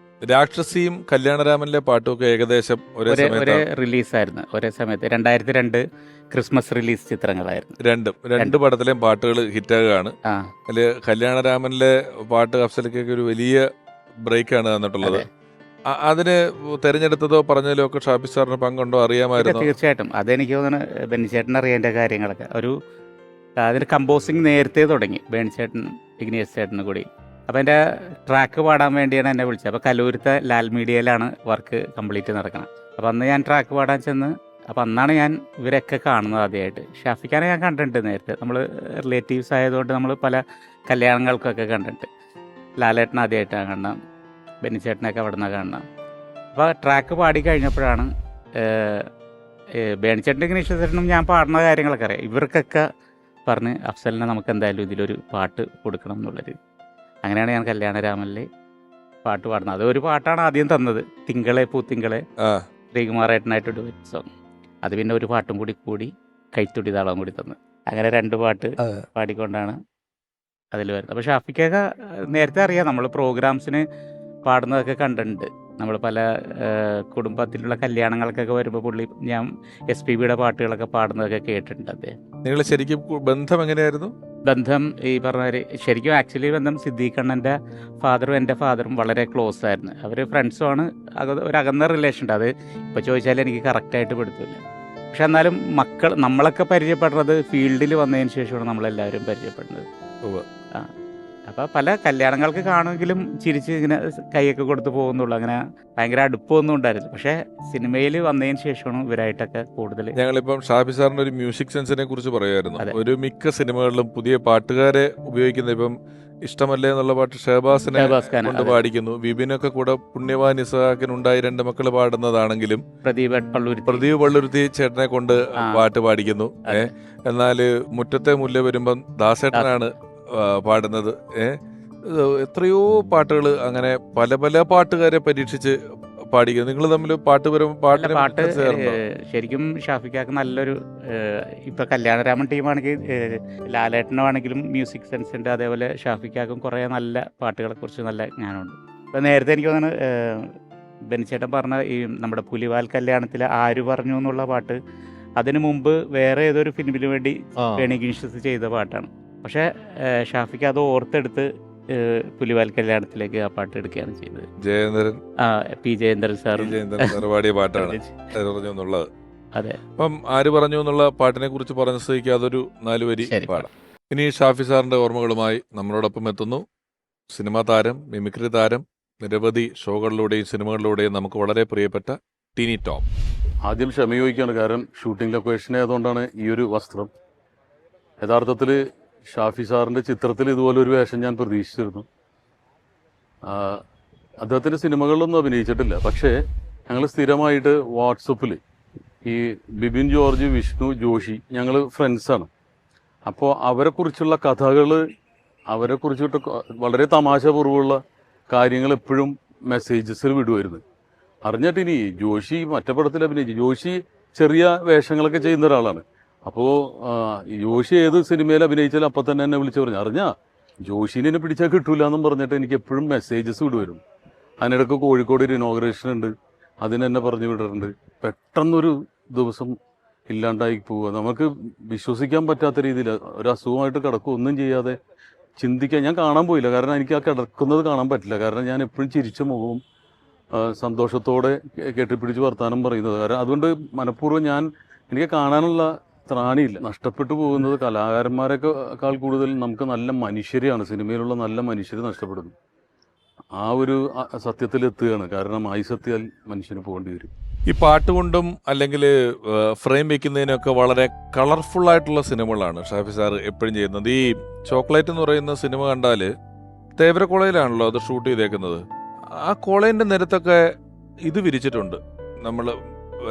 രാക്ഷസിയും കല്യാണരാമനിലെ പാട്ടും ഒക്കെ ഏകദേശം ഒരേ റിലീസായിരുന്നു, ഒരേ സമയത്ത് 2002 ക്രിസ്മസ് റിലീസ് ചിത്രങ്ങളായിരുന്നു. രണ്ട് പടത്തിലെയും പാട്ടുകൾ ഹിറ്റാകുകയാണ്. അതില് കല്യാണരാമനിലെ പാട്ട് അഫ്സലിക്കൊക്കെ ഒരു വലിയ ബ്രേക്കാണ് തന്നിട്ടുള്ളത്. അതിന് തെരഞ്ഞെടുത്തതോ പറഞ്ഞതിലോ ഒക്കെ ഷാഫി സാറിന് പങ്കുണ്ടോ? അറിയാമായിരുന്നു? തീർച്ചയായിട്ടും. അതെനിക്ക് തോന്നുന്നു ബെന്നിച്ചേട്ടൻ അറിയേണ്ട കാര്യങ്ങളൊക്കെ. അതിന് കമ്പോസിങ് നേരത്തെ തുടങ്ങി, ബേണിച്ചേട്ടൻ ഇഗ്നിയസ് ചേട്ടനും കൂടി. അപ്പോൾ എൻ്റെ ട്രാക്ക് പാടാൻ വേണ്ടിയാണ് എന്നെ വിളിച്ചത്. അപ്പോൾ കലൂരത്തെ ലാൽ മീഡിയയിലാണ് വർക്ക് കംപ്ലീറ്റ് നടക്കണം. അപ്പോൾ അന്ന് ഞാൻ ട്രാക്ക് പാടാൻ ചെന്ന്, അപ്പോൾ അന്നാണ് ഞാൻ ഇവരൊക്കെ കാണുന്നത് ആദ്യമായിട്ട്. ഷാഫിഖാനെ ഞാൻ കണ്ടിട്ടുണ്ട് നേരത്തെ, നമ്മൾ റിലേറ്റീവ്സ് ആയതുകൊണ്ട് നമ്മൾ പല കല്യാണങ്ങൾക്കൊക്കെ കണ്ടിട്ട്. ലാലേട്ടൻ ആദ്യമായിട്ടാണ് കാണണം, ബെന്നിച്ചേട്ടനൊക്കെ അവിടെ നിന്നാണ് കാണണം. അപ്പോൾ ട്രാക്ക് പാടി കഴിഞ്ഞപ്പോഴാണ് ബെന്നിച്ചേട്ടൻ്റെ ഇഗ്നീഷ്യനും ഞാൻ പാടുന്ന കാര്യങ്ങളൊക്കെ അറിയാം. ഇവർക്കൊക്കെ പറഞ്ഞ് അഫ്സലിനെ നമുക്ക് എന്തായാലും ഇതിലൊരു പാട്ട് കൊടുക്കണം എന്നുള്ളൊരു, അങ്ങനെയാണ് ഞാൻ കല്യാണരാമനിൽ പാട്ട് പാടുന്നത്. അതൊരു പാട്ടാണ് ആദ്യം തന്നത്, തിങ്കളെ പൂത്തിങ്കളെ, ശ്രീകുമാറേട്ടനായിട്ടൊരു സോങ്. അത് പിന്നെ ഒരു പാട്ടും കൂടി കൈത്തുടി താളം കൂടി തന്നു. അങ്ങനെ 2 പാട്ട് പാടിക്കൊണ്ടാണ് അതിൽ വരുന്നത്. അപ്പോൾ ഷാഫിക്കൊക്കെ നേരത്തെ അറിയാം, നമ്മൾ പ്രോഗ്രാംസിന് പാടുന്നതൊക്കെ കണ്ടിട്ടുണ്ട്. നമ്മൾ പല കുടുംബത്തിലുള്ള കല്യാണങ്ങൾക്കൊക്കെ വരുമ്പോൾ പുള്ളി ഞാൻ SPBയുടെ പാട്ടുകളൊക്കെ പാടുന്നതൊക്കെ കേട്ടിട്ടുണ്ട് അദ്ദേഹം. നിങ്ങൾ ശരിക്കും ബന്ധം എങ്ങനെയായിരുന്നു? ബന്ധം ഈ പറഞ്ഞ ശരിക്കും ആക്ച്വലി ബന്ധം സിദ്ദീഖണ്ണൻ്റെ ഫാദറും എൻ്റെ ഫാദറും വളരെ ക്ലോസ് ആയിരുന്നു. അവർ ഫ്രണ്ട്സുമാണ്, ഒരു അകന്ന റിലേഷൻ ഉണ്ട്. അത് ഇപ്പോൾ ചോദിച്ചാൽ എനിക്ക് കറക്റ്റായിട്ട് പെടുത്തില്ല. പക്ഷെ എന്നാലും നമ്മളൊക്കെ പരിചയപ്പെടുന്നത് ഫീൽഡിൽ വന്നതിന് ശേഷമാണ് നമ്മളെല്ലാവരും പരിചയപ്പെടുന്നത്. ആ, അപ്പോൾ പല കല്യാണങ്ങൾക്ക് കാണുമെങ്കിലും ചിരിച്ച് ഇങ്ങനെ കൈയൊക്കെ കൊടുത്ത് പോകുന്നുള്ളൂ. അങ്ങനെ ഭയങ്കര അടുപ്പമൊന്നും ഉണ്ടായിരുന്നു. പക്ഷേ സിനിമയിൽ വന്നതിന് ശേഷമാണ് ഇവരായിട്ടൊക്കെ കൂടുതൽ. ഞങ്ങളിപ്പം ഷാഫി സാറിന്റെ ഒരു മ്യൂസിക് സെൻസിനെ കുറിച്ച് പറയുമായിരുന്നു. ഒരു മിക്ക സിനിമകളിലും പുതിയ പാട്ടുകാരെ ഉപയോഗിക്കുന്നത്, ഇപ്പം ഇഷ്ടമല്ലേ എന്നുള്ള പാട്ട് ഷഹബാസിനെ കൊണ്ട് പാടിക്കുന്നു. വിപിനൊക്കെ കൂടെ പുണ്യവാൻ ഇസഹാക്കിനുണ്ടായി 2 മക്കൾ പാടുന്നതാണെങ്കിലും പ്രദീപ് പള്ളുരുത്തി ചേട്ടനെ കൊണ്ട് പാട്ട് പാടിക്കുന്നു. എന്നാൽ മുറ്റത്തെ മുല്ല വരുമ്പം ദാസേട്ടനാണ് പാടുന്നത്. എത്രയോ പാട്ടുകൾ അങ്ങനെ പല പല പാട്ടുകാരെ പരീക്ഷിച്ച് പാടിക്കുന്നു. നിങ്ങൾ തമ്മിൽ പാട്ട് ശരിക്കും ഷാഫിക്കാക്ക് നല്ലൊരു, ഇപ്പൊ കല്യാണരാമൻ ടീമാണെങ്കിൽ ലാലേട്ടനാണെങ്കിലും മ്യൂസിക് സെൻസ് ഉണ്ട്. അതേപോലെ ഷാഫിക്കാക്കും കുറേ നല്ല പാട്ടുകളെ കുറിച്ച് നല്ല ജ്ഞാനമുണ്ട്. ഇപ്പം നേരത്തെ എനിക്ക് തോന്നുന്നു ബെന്നിച്ചേട്ടൻ പറഞ്ഞ ഈ നമ്മുടെ പുലിവാൽ കല്യാണത്തിൽ ആര് പറഞ്ഞു എന്നുള്ള പാട്ട് അതിനു മുമ്പ് വേറെ ഏതൊരു ഫിലിമിന് വേണ്ടി വേണിഗിൻഷസ് ചെയ്ത പാട്ടാണ്. പക്ഷേ ഷാഫിക്ക് അത് ഓർത്തെടുത്ത് പുലിവാൽ കല്യാണത്തിലേക്ക് ആ പാട്ട് എടുക്കുകയാണ് ചെയ്തത്. പി ജയേന്ദ്രൻ സാർ പാടിയ പാട്ടാണ് എന്നുള്ളത്. അതെ. അപ്പം ആര് പറഞ്ഞു എന്നുള്ള പാട്ടിനെ കുറിച്ച് പറഞ്ഞ സ്ഥിതിക്ക് അതൊരു 4 വരി പാടാം. ഇനി ഷാഫി സാറിന്റെ ഓർമ്മകളുമായി നമ്മളോടൊപ്പം എത്തുന്നു സിനിമാ താരം, മിമിക്രി താരം, നിരവധി ഷോകളിലൂടെയും സിനിമകളിലൂടെയും നമുക്ക് വളരെ പ്രിയപ്പെട്ട ടിനി ടോം. ആദ്യം ക്ഷമ ചോദിക്കുകയാണ്, കാരണം ഷൂട്ടിംഗ് ലൊക്കേഷൻ ആയതുകൊണ്ടാണ് ഈ ഒരു വസ്ത്രം. യഥാർത്ഥത്തിൽ ഷാഫി സാറിൻ്റെ ചിത്രത്തിൽ ഇതുപോലൊരു വേഷം ഞാൻ പ്രതീക്ഷിച്ചിരുന്നു. അദ്ദേഹത്തിൻ്റെ സിനിമകളിലൊന്നും അഭിനയിച്ചിട്ടില്ല. പക്ഷേ ഞങ്ങൾ സ്ഥിരമായിട്ട് വാട്സപ്പിൽ ഈ ബിബിൻ ജോർജ്, വിഷ്ണു, ജോഷി, ഞങ്ങൾ ഫ്രണ്ട്സാണ്. അപ്പോൾ അവരെക്കുറിച്ചുള്ള കഥകൾ, അവരെക്കുറിച്ചിട്ട് വളരെ തമാശപൂർവ്വമുള്ള കാര്യങ്ങൾ എപ്പോഴും മെസ്സേജസിൽ വിടുമായിരുന്നു. അറിഞ്ഞിട്ടിനി ജോഷി മറ്റേ പടത്തിൽ അഭിനയിച്ചു. ജോഷി ചെറിയ വേഷങ്ങളൊക്കെ ചെയ്യുന്ന ഒരാളാണ്. അപ്പോൾ ജോഷി ഏത് സിനിമയിൽ അഭിനയിച്ചാലും അപ്പം തന്നെ എന്നെ വിളിച്ച് പറഞ്ഞു, അറിഞ്ഞാ ജോഷിനെ എന്നെ പിടിച്ചാൽ കിട്ടൂല എന്നും പറഞ്ഞിട്ട് എനിക്ക് എപ്പോഴും മെസ്സേജസ് വിടുവരും. അതിനിടയ്ക്ക് കോഴിക്കോട് ഒരു ഇനോഗ്രേഷൻ ഉണ്ട്, അതിനെന്നെ പറഞ്ഞു വിടാറുണ്ട്. പെട്ടെന്നൊരു ദിവസം ഇല്ലാണ്ടായി പോവുക, നമുക്ക് വിശ്വസിക്കാൻ പറ്റാത്ത രീതിയിൽ ഒരു അസുഖമായിട്ട് കിടക്കുക, ഒന്നും ചെയ്യാതെ ചിന്തിക്കാൻ. ഞാൻ കാണാൻ പോയില്ല, കാരണം എനിക്ക് ആ കിടക്കുന്നത് കാണാൻ പറ്റില്ല. കാരണം ഞാൻ എപ്പോഴും ചിരിച്ച മുഖവും സന്തോഷത്തോടെ കെട്ടിപ്പിടിച്ച് വർത്താനം പറയുന്നത്. കാരണം അതുകൊണ്ട് മനഃപൂർവ്വം എനിക്ക് കാണാനുള്ള ത്രാണിയില്ല. നഷ്ടപ്പെട്ടു പോകുന്നത് കലാകാരന്മാരെക്കാൾ കൂടുതൽ നമുക്ക് നല്ല മനുഷ്യരെയാണ്, സിനിമയിലുള്ള നല്ല മനുഷ്യരെ നഷ്ടപ്പെടുന്നു. ആ ഒരു സത്യത്തിലെത്തുകയാണ്. കാരണം ആയിസത്തിയാൽ മനുഷ്യന് പോകേണ്ടി വരും. ഈ പാട്ട് കൊണ്ടും അല്ലെങ്കിൽ ഫ്രെയിം വെക്കുന്നതിനൊക്കെ വളരെ കളർഫുൾ ആയിട്ടുള്ള സിനിമകളാണ് ഷാഫി സാർ എപ്പോഴും ചെയ്യുന്നത്. ഈ ചോക്ലേറ്റ് എന്ന് പറയുന്ന സിനിമ കണ്ടാൽ തേവര കോളേജിലാണല്ലോ അത് ഷൂട്ട് ചെയ്തേക്കുന്നത്. ആ കോളേജിൻ്റെ നിരത്തൊക്കെ ഇത് വിരിച്ചിട്ടുണ്ട്. നമ്മൾ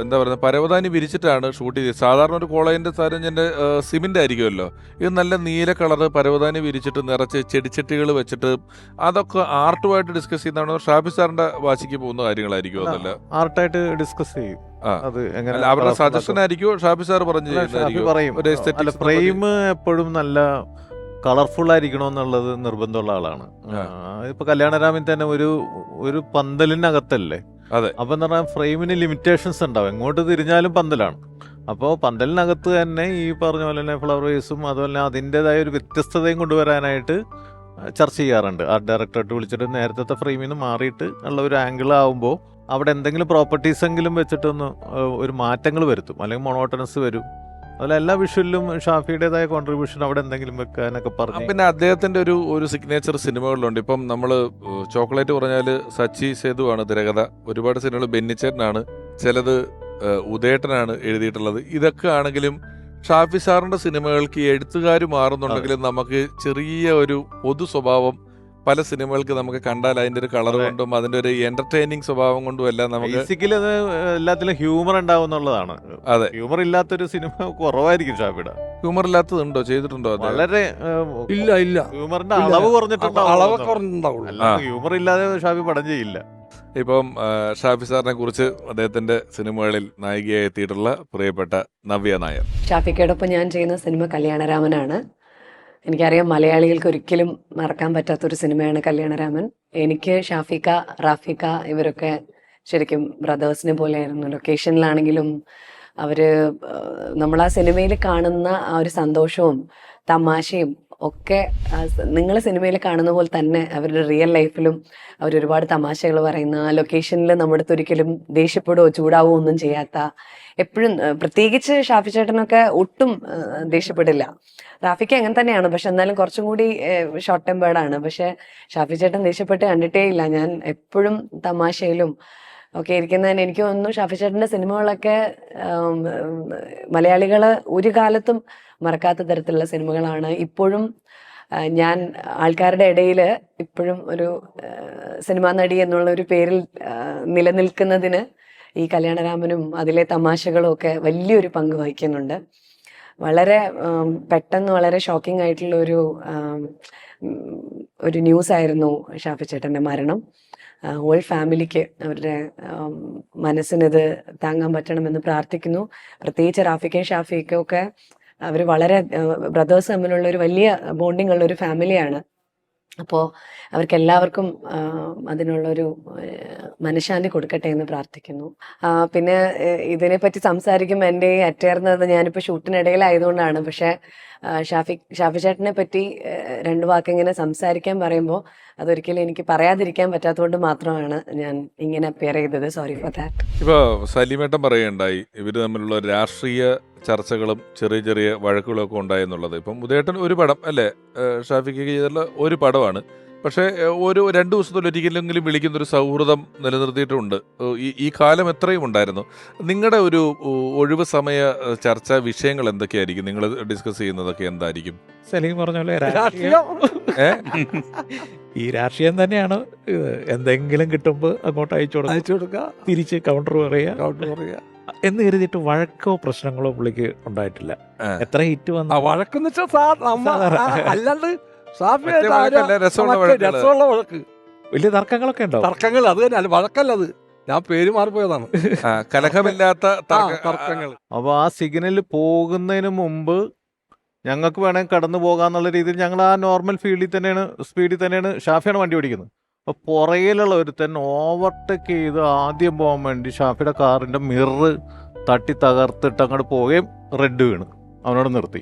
എന്താ പറയുക, പരവതാനി വിരിച്ചിട്ടാണ് ഷൂട്ട് ചെയ്തത്. സാധാരണ ഒരു കോളേജിൻ്റെ സാരഞ്ഞൻ്റെ സിമെൻ്റ് ആയിരിക്കുമല്ലോ, ഇത് നല്ല നീല കളറ് പരവതാനി വിരിച്ചിട്ട് നിറച്ച് ചെടിച്ചട്ടികൾ വെച്ചിട്ട് അതൊക്കെ ആർട്ടുമായിട്ട് ഡിസ്കസ് ചെയ്യുന്നതാണോ ഷാഫി സാറിന്റെ വാശിക്ക് പോകുന്ന കാര്യങ്ങളായിരിക്കും? അതല്ല, ആർട്ടായിട്ട് ഡിസ്കസ് ചെയ്യും. അത് എങ്ങനെ അവരുടെ സജഷൻ ആയിരിക്കുമോ ഷാഫി സാർ പറഞ്ഞു? ഫ്രെയിം എപ്പോഴും നല്ല കളർഫുൾ ആയിരിക്കണമെന്നുള്ളത് നിർബന്ധമുള്ള ആളാണ്. ഇപ്പൊ കല്യാണരാമൻ തന്നെ ഒരു പന്തലിനകത്തല്ലേ. അതെ. അപ്പൊ എന്ന് പറഞ്ഞാൽ ഫ്രെയിമിന് ലിമിറ്റേഷൻസ് ഉണ്ടാവും, എങ്ങോട്ട് തിരിഞ്ഞാലും പന്തലാണ്. അപ്പോൾ പന്തലിനകത്ത് തന്നെ ഈ പറഞ്ഞ പോലെ തന്നെ ഫ്ലവർ വേസും അതുപോലെ അതിൻ്റെതായ ഒരു വ്യത്യസ്തതയും കൊണ്ടുവരാനായിട്ട് ചർച്ച ചെയ്യാറുണ്ട്. ആർട്ട് ഡയറക്ടറായിട്ട് വിളിച്ചിട്ട് നേരത്തെ ഫ്രെയിമിൽ നിന്ന് മാറിയിട്ട് ഉള്ള ഒരു ആംഗിൾ ആവുമ്പോൾ അവിടെ എന്തെങ്കിലും പ്രോപ്പർട്ടീസ് എങ്കിലും വെച്ചിട്ടൊന്ന് ഒരു മാറ്റങ്ങൾ വരുത്തും, അല്ലെങ്കിൽ മൊണോട്ടനസ് വരും. അതുപോലെ എല്ലാ വിഷ്വലിലും ഷാഫിയുടേതായ കോൺട്രിബ്യൂഷൻ അവിടെ എന്തെങ്കിലും വെക്കാനൊക്കെ പറഞ്ഞു. പിന്നെ അദ്ദേഹത്തിന്റെ ഒരു സിഗ്നേച്ചർ സിനിമകളിലുണ്ട്. ഇപ്പം നമ്മൾ ചോക്ലേറ്റ് പറഞ്ഞാൽ സച്ചി സേതുവാണ് തിരകഥ, ഒരുപാട് സിനിമകൾ ബെന്നിച്ചേട്ടനാണ്, ചിലത് ഉദയേട്ടനാണ് എഴുതിയിട്ടുള്ളത്. ഇതൊക്കെ ആണെങ്കിലും ഷാഫി സാറിന്റെ സിനിമകൾക്ക് എഴുത്തുകാർ മാറുന്നുണ്ടെങ്കിലും നമുക്ക് ചെറിയ ഒരു പൊതു സ്വഭാവം പല സിനിമകൾക്ക് നമുക്ക് കണ്ടാൽ അതിന്റെ ഒരു കളർ കൊണ്ടും അതിന്റെ ഒരു എന്റർടൈനിങ് സ്വഭാവം കൊണ്ടും എല്ലാം നമുക്ക് ബേസിക്കലി അത് എല്ലാത്തിലും ഹ്യൂമർ ഉണ്ടാവും എന്നുള്ളതാണ്. അതെ, ഹ്യൂമർ ഇല്ലാത്തൊരു സിനിമ കുറവായിരിക്കും ഷാഫിയുടെ. ഹ്യൂമർ ഇല്ലാത്തതുണ്ടോ, ചെയ്തിട്ടുണ്ടോ? അത് വളരെ ഇല്ല ഇല്ല, ഹ്യൂമറിന്റെ അളവ് കുറഞ്ഞിട്ടുണ്ടാവും. അളവ് കുറഞ്ഞിട്ടുണ്ടാവുള്ളൂ. അല്ലാതെ ഹ്യൂമർ ഇല്ലാതെ ഷാഫി പടം ചെയ്യില്ല. ഇപ്പം ഷാഫി സാറിനെ കുറിച്ച് അദ്ദേഹത്തിന്റെ സിനിമകളിൽ നായികയായി എത്തിയിട്ടുള്ള പ്രിയപ്പെട്ട നവ്യ നായർ. ഷാഫിക്കയോടൊപ്പം ഞാൻ ചെയ്യുന്ന സിനിമ കല്യാണരാമനാണ്. എനിക്കറിയാം മലയാളികൾക്ക് ഒരിക്കലും മറക്കാൻ പറ്റാത്തൊരു സിനിമയാണ് കല്യാണരാമൻ. എനിക്ക് ഷാഫിക്ക, റാഫിക്ക ഇവരൊക്കെ ശരിക്കും ബ്രദേഴ്സിനെ പോലെയായിരുന്നു. ലൊക്കേഷനിലാണെങ്കിലും അവർ നമ്മൾ ആ സിനിമയിൽ കാണുന്ന ആ ഒരു സന്തോഷവും തമാശയും ഒക്കെ നിങ്ങൾ സിനിമയിൽ കാണുന്ന പോലെ തന്നെ അവരുടെ റിയൽ ലൈഫിലും അവരൊരുപാട് തമാശകൾ പറയുന്ന, ലൊക്കേഷനിൽ നമ്മുടെ അടുത്ത് ഒരിക്കലും ദേഷ്യപ്പെടുകയോ ചൂടാവുകയോ ഒന്നും ചെയ്യാത്ത, എപ്പോഴും പ്രത്യേകിച്ച് ഷാഫി ചേട്ടനൊക്കെ ഒട്ടും ദേഷ്യപ്പെടില്ല. റാഫിക്ക് അങ്ങനെ തന്നെയാണ്, പക്ഷെ എന്നാലും കുറച്ചും കൂടി ഷോർട്ട് ടെമ്പേർഡാണ്. പക്ഷെ ഷാഫി ചേട്ടൻ ദേഷ്യപ്പെട്ട് കണ്ടിട്ടേ ഇല്ല. ഞാൻ എപ്പോഴും തമാശയിലും ഒക്കെ ഇരിക്കുന്നതിന് എനിക്ക് തോന്നുന്നു ഷാഫി ചേട്ടൻ്റെ സിനിമകളൊക്കെ മലയാളികൾ ഒരു കാലത്തും മറക്കാത്ത തരത്തിലുള്ള സിനിമകളാണ്. ഇപ്പോഴും ഞാൻ ആൾക്കാരുടെ ഇടയിൽ ഇപ്പോഴും ഒരു സിനിമാ നടി എന്നുള്ള ഒരു പേരിൽ നിലനിൽക്കുന്നതിന് ഈ കല്യാണരാമനും അതിലെ തമാശകളും ഒക്കെ വലിയൊരു പങ്ക് വഹിക്കുന്നുണ്ട്. വളരെ പെട്ടെന്ന് വളരെ ഷോക്കിംഗ് ആയിട്ടുള്ള ഒരു ന്യൂസ് ആയിരുന്നു ഷാഫി ചേട്ടൻ്റെ മരണം. ഹോൾ ഫാമിലിക്ക് അവരുടെ മനസ്സിനിത് താങ്ങാൻ പറ്റണമെന്ന് പ്രാർത്ഥിക്കുന്നു. പ്രത്യേകിച്ച് റാഫിക്കയും ഷാഫിക്കും ഒക്കെ അവർ വളരെ ബ്രദേഴ്സ് തമ്മിലുള്ള ഒരു വലിയ ബോണ്ടിങ് ഉള്ള ഒരു ഫാമിലിയാണ്. അപ്പോൾ അവർക്ക് എല്ലാവർക്കും അതിനുള്ളൊരു മനഃശാന്തി കൊടുക്കട്ടെ എന്ന് പ്രാർത്ഥിക്കുന്നു. പിന്നെ ഇതിനെപ്പറ്റി സംസാരിക്കുമ്പോൾ എൻ്റെ അറ്റേർന്നത് ഞാനിപ്പോൾ ഷൂട്ടിനിടയിലായതുകൊണ്ടാണ്. പക്ഷേ ഷാഫി ചേട്ടനെ പറ്റി രണ്ട് വാക്കിങ്ങനെ സംസാരിക്കാൻ പറയുമ്പോൾ അതൊരിക്കലും എനിക്ക് പറയാതിരിക്കാൻ പറ്റാത്തതുകൊണ്ട് മാത്രമാണ് ഞാൻ ഇങ്ങനെ അപ്പിയർ ചെയ്തത്. Sorry for that. ഇപ്പോൾ സലീമേട്ടൻ പറയുകയുണ്ടായി ഇവർ തമ്മിലുള്ള രാഷ്ട്രീയ ചർച്ചകളും ചെറിയ ചെറിയ വഴക്കുകളും ഒക്കെ ഉണ്ടായെന്നുള്ളത്. ഇപ്പം ഉദയേട്ടൻ ഒരു പടം അല്ലേ ഷാഫിക്ക് ചെയ്തിട്ടുള്ള ഒരു പടമാണ്, പക്ഷേ ഒരു 2 ദിവസത്തിലൊരിക്കലെങ്കിലും വിളിക്കുന്നൊരു സൗഹൃദം നിലനിർത്തിയിട്ടുണ്ട്. ഈ കാലം എത്രയും ഉണ്ടായിരുന്നു. നിങ്ങളുടെ ഒരു ഒഴിവ് സമയ ചർച്ചാ വിഷയങ്ങൾ എന്തൊക്കെയായിരിക്കും? നിങ്ങൾ ഡിസ്കസ് ചെയ്യുന്നതൊക്കെ എന്തായിരിക്കും? സലീം പറഞ്ഞ പോലെ ഈ രാഷ്ട്രീയം തന്നെയാണ്. എന്തെങ്കിലും കിട്ടുമ്പോൾ അങ്ങോട്ട് അയച്ചു കൊടുക്കുക, തിരിച്ച് കൗണ്ടർ പറയുക എന്ന് കരുതിയിട്ട് വഴക്കോ പ്രശ്നങ്ങളോ പുള്ളിക്ക് ഉണ്ടായിട്ടില്ല. എത്ര ഹിറ്റ് വന്നു വഴക്കെന്ന് വെച്ചാൽ അല്ലാണ്ട് രസമുള്ള വഴക്ക്, വലിയ തർക്കങ്ങളൊക്കെ ഉണ്ടാവും. തർക്കങ്ങൾ അത് തന്നെ, അല്ല വഴക്കല്ല, അത് ഞാൻ പേര് മാറിപ്പോയതാണ്. കലഹമില്ലാത്ത തർക്കങ്ങൾ. അപ്പോൾ ആ സിഗ്നൽ പോകുന്നതിന് മുമ്പ് ഞങ്ങൾക്ക് വേണമെങ്കിൽ കടന്നു പോകാന്നുള്ള രീതിയിൽ ഞങ്ങൾ ആ നോർമൽ സ്പീഡിൽ തന്നെയാണ് ഷാഫിയാണ് വണ്ടി ഓടിക്കുന്നത്. അപ്പോൾ പുറകിലുള്ള ഒരുത്തൻ ഓവർടേക്ക് ചെയ്ത് ആദ്യം പോകാൻ വേണ്ടി ഷാഫിയുടെ കാറിൻ്റെ മിറർ തട്ടി തകർത്തിട്ട് അങ്ങോട്ട് പോവുകയും റെഡ് വീണ് അവനോട് നിർത്തി.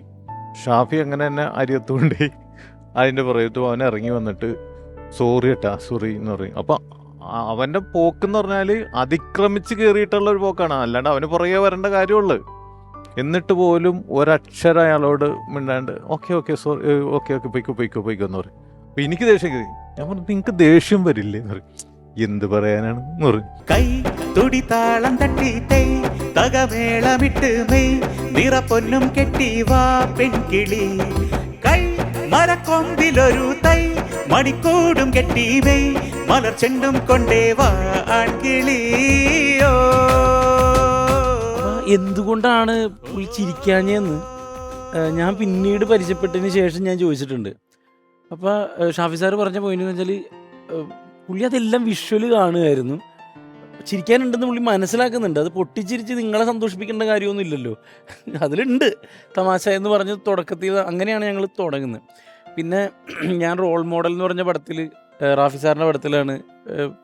ഷാഫി അങ്ങനെ തന്നെ അരിയത്തുകൊണ്ടേ അതിൻ്റെ പുറകത്ത് അവൻ ഇറങ്ങി വന്നിട്ട് സോറി എന്ന് പറയും. അപ്പം അവൻ്റെ പോക്കെന്ന് പറഞ്ഞാൽ അതിക്രമിച്ച് കയറിയിട്ടുള്ള ഒരു പോക്കാണ്, അല്ലാണ്ട് അവന് പുറകെ വരേണ്ട കാര്യമുള്ളൂ. എന്നിട്ട് പോലും ഒരക്ഷരം അയാളോട് മിണ്ടാണ്ട് ഓക്കെ സോറി ഓക്കെ പൊയ്ക്കോ എന്ന് പറയും. അപ്പം എനിക്ക് ദേഷ്യം കയറി. ഞാൻ പറഞ്ഞു നിങ്ങൾക്ക് ദേഷ്യം വരില്ലേ എന്ന് പറയും. എന്ത് പറയാനാണ് എന്ന് പറയും. കൈ തുടി താളം തട്ടി തൈ തകമേളമിട്ട് മെയ് നിറപ്പൊന്നും കെട്ടി വാ പെൺകിളി, കൈ മരക്കൊമ്പിലൊരു തൈ മണിക്കൂടും കെട്ടി മെയ് മലർ ചെണ്ടും കൊണ്ടേ വാ ആൺകിളിയോ. എന്തുകൊണ്ടാണ് പുള്ളി ചിരിക്കാഞ്ഞെന്ന് ഞാൻ പിന്നീട് പരിചയപ്പെട്ടതിന് ശേഷം ഞാൻ ചോദിച്ചിട്ടുണ്ട്. അപ്പോൾ ഷാഫി സാറ് പറഞ്ഞ പോയിന്റ് എന്ന് വെച്ചാൽ പുള്ളി അതെല്ലാം വിഷ്വല് കാണുമായിരുന്നു. ചിരിക്കാനുണ്ടെന്ന് പുള്ളി മനസ്സിലാക്കുന്നുണ്ട്. അത് പൊട്ടിച്ചിരിച്ച് നിങ്ങളെ സന്തോഷിപ്പിക്കേണ്ട കാര്യമൊന്നും ഇല്ലല്ലോ, അതിലുണ്ട് തമാശ എന്ന് പറഞ്ഞ് തുടക്കത്തിൽ അങ്ങനെയാണ് ഞങ്ങൾ തുടങ്ങുന്നത്. പിന്നെ ഞാൻ റോൾ മോഡൽ എന്ന് പറഞ്ഞ പടത്തിൽ, റാഫി സാറിൻ്റെ പടത്തിലാണ്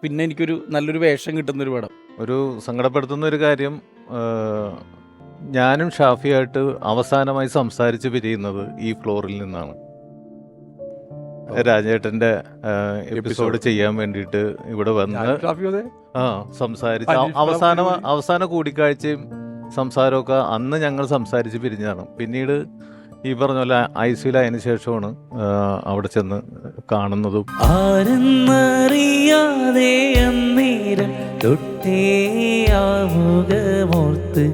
പിന്നെ എനിക്കൊരു നല്ലൊരു വേഷം കിട്ടുന്നൊരു പടം. ഒരു സങ്കടപ്പെടുത്തുന്ന ഒരു കാര്യം, ഞാനും ഷാഫിയായിട്ട് അവസാനമായി സംസാരിച്ച് പിരിയുന്നത് ഈ ഫ്ലോറിൽ നിന്നാണ്. രാജേട്ടൻ്റെ എപ്പിസോഡ് ചെയ്യാൻ വേണ്ടിയിട്ട് ഇവിടെ വന്ന് സംസാരിച്ച് അവസാന കൂടിക്കാഴ്ചയും സംസാരമൊക്കെ അന്ന് ഞങ്ങൾ സംസാരിച്ച് പിരിഞ്ഞതാണ്. പിന്നീട് ഈ പറഞ്ഞ പോലെ ഐസിയിലായതിനു ശേഷമാണ് അവിടെ ചെന്ന് കാണുന്നതും. ആരെന്നറിയാതെ അന്നേരം തൊട്ടേ ആമുഖമോർത്ത്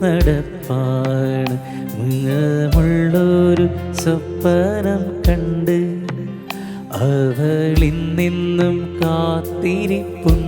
നടപ്പാണ് മുള്ളൊരു സ്വപ്നം കണ്ട് അവളിന്നെന്നും കാത്തിരിപ്പുണ്ട്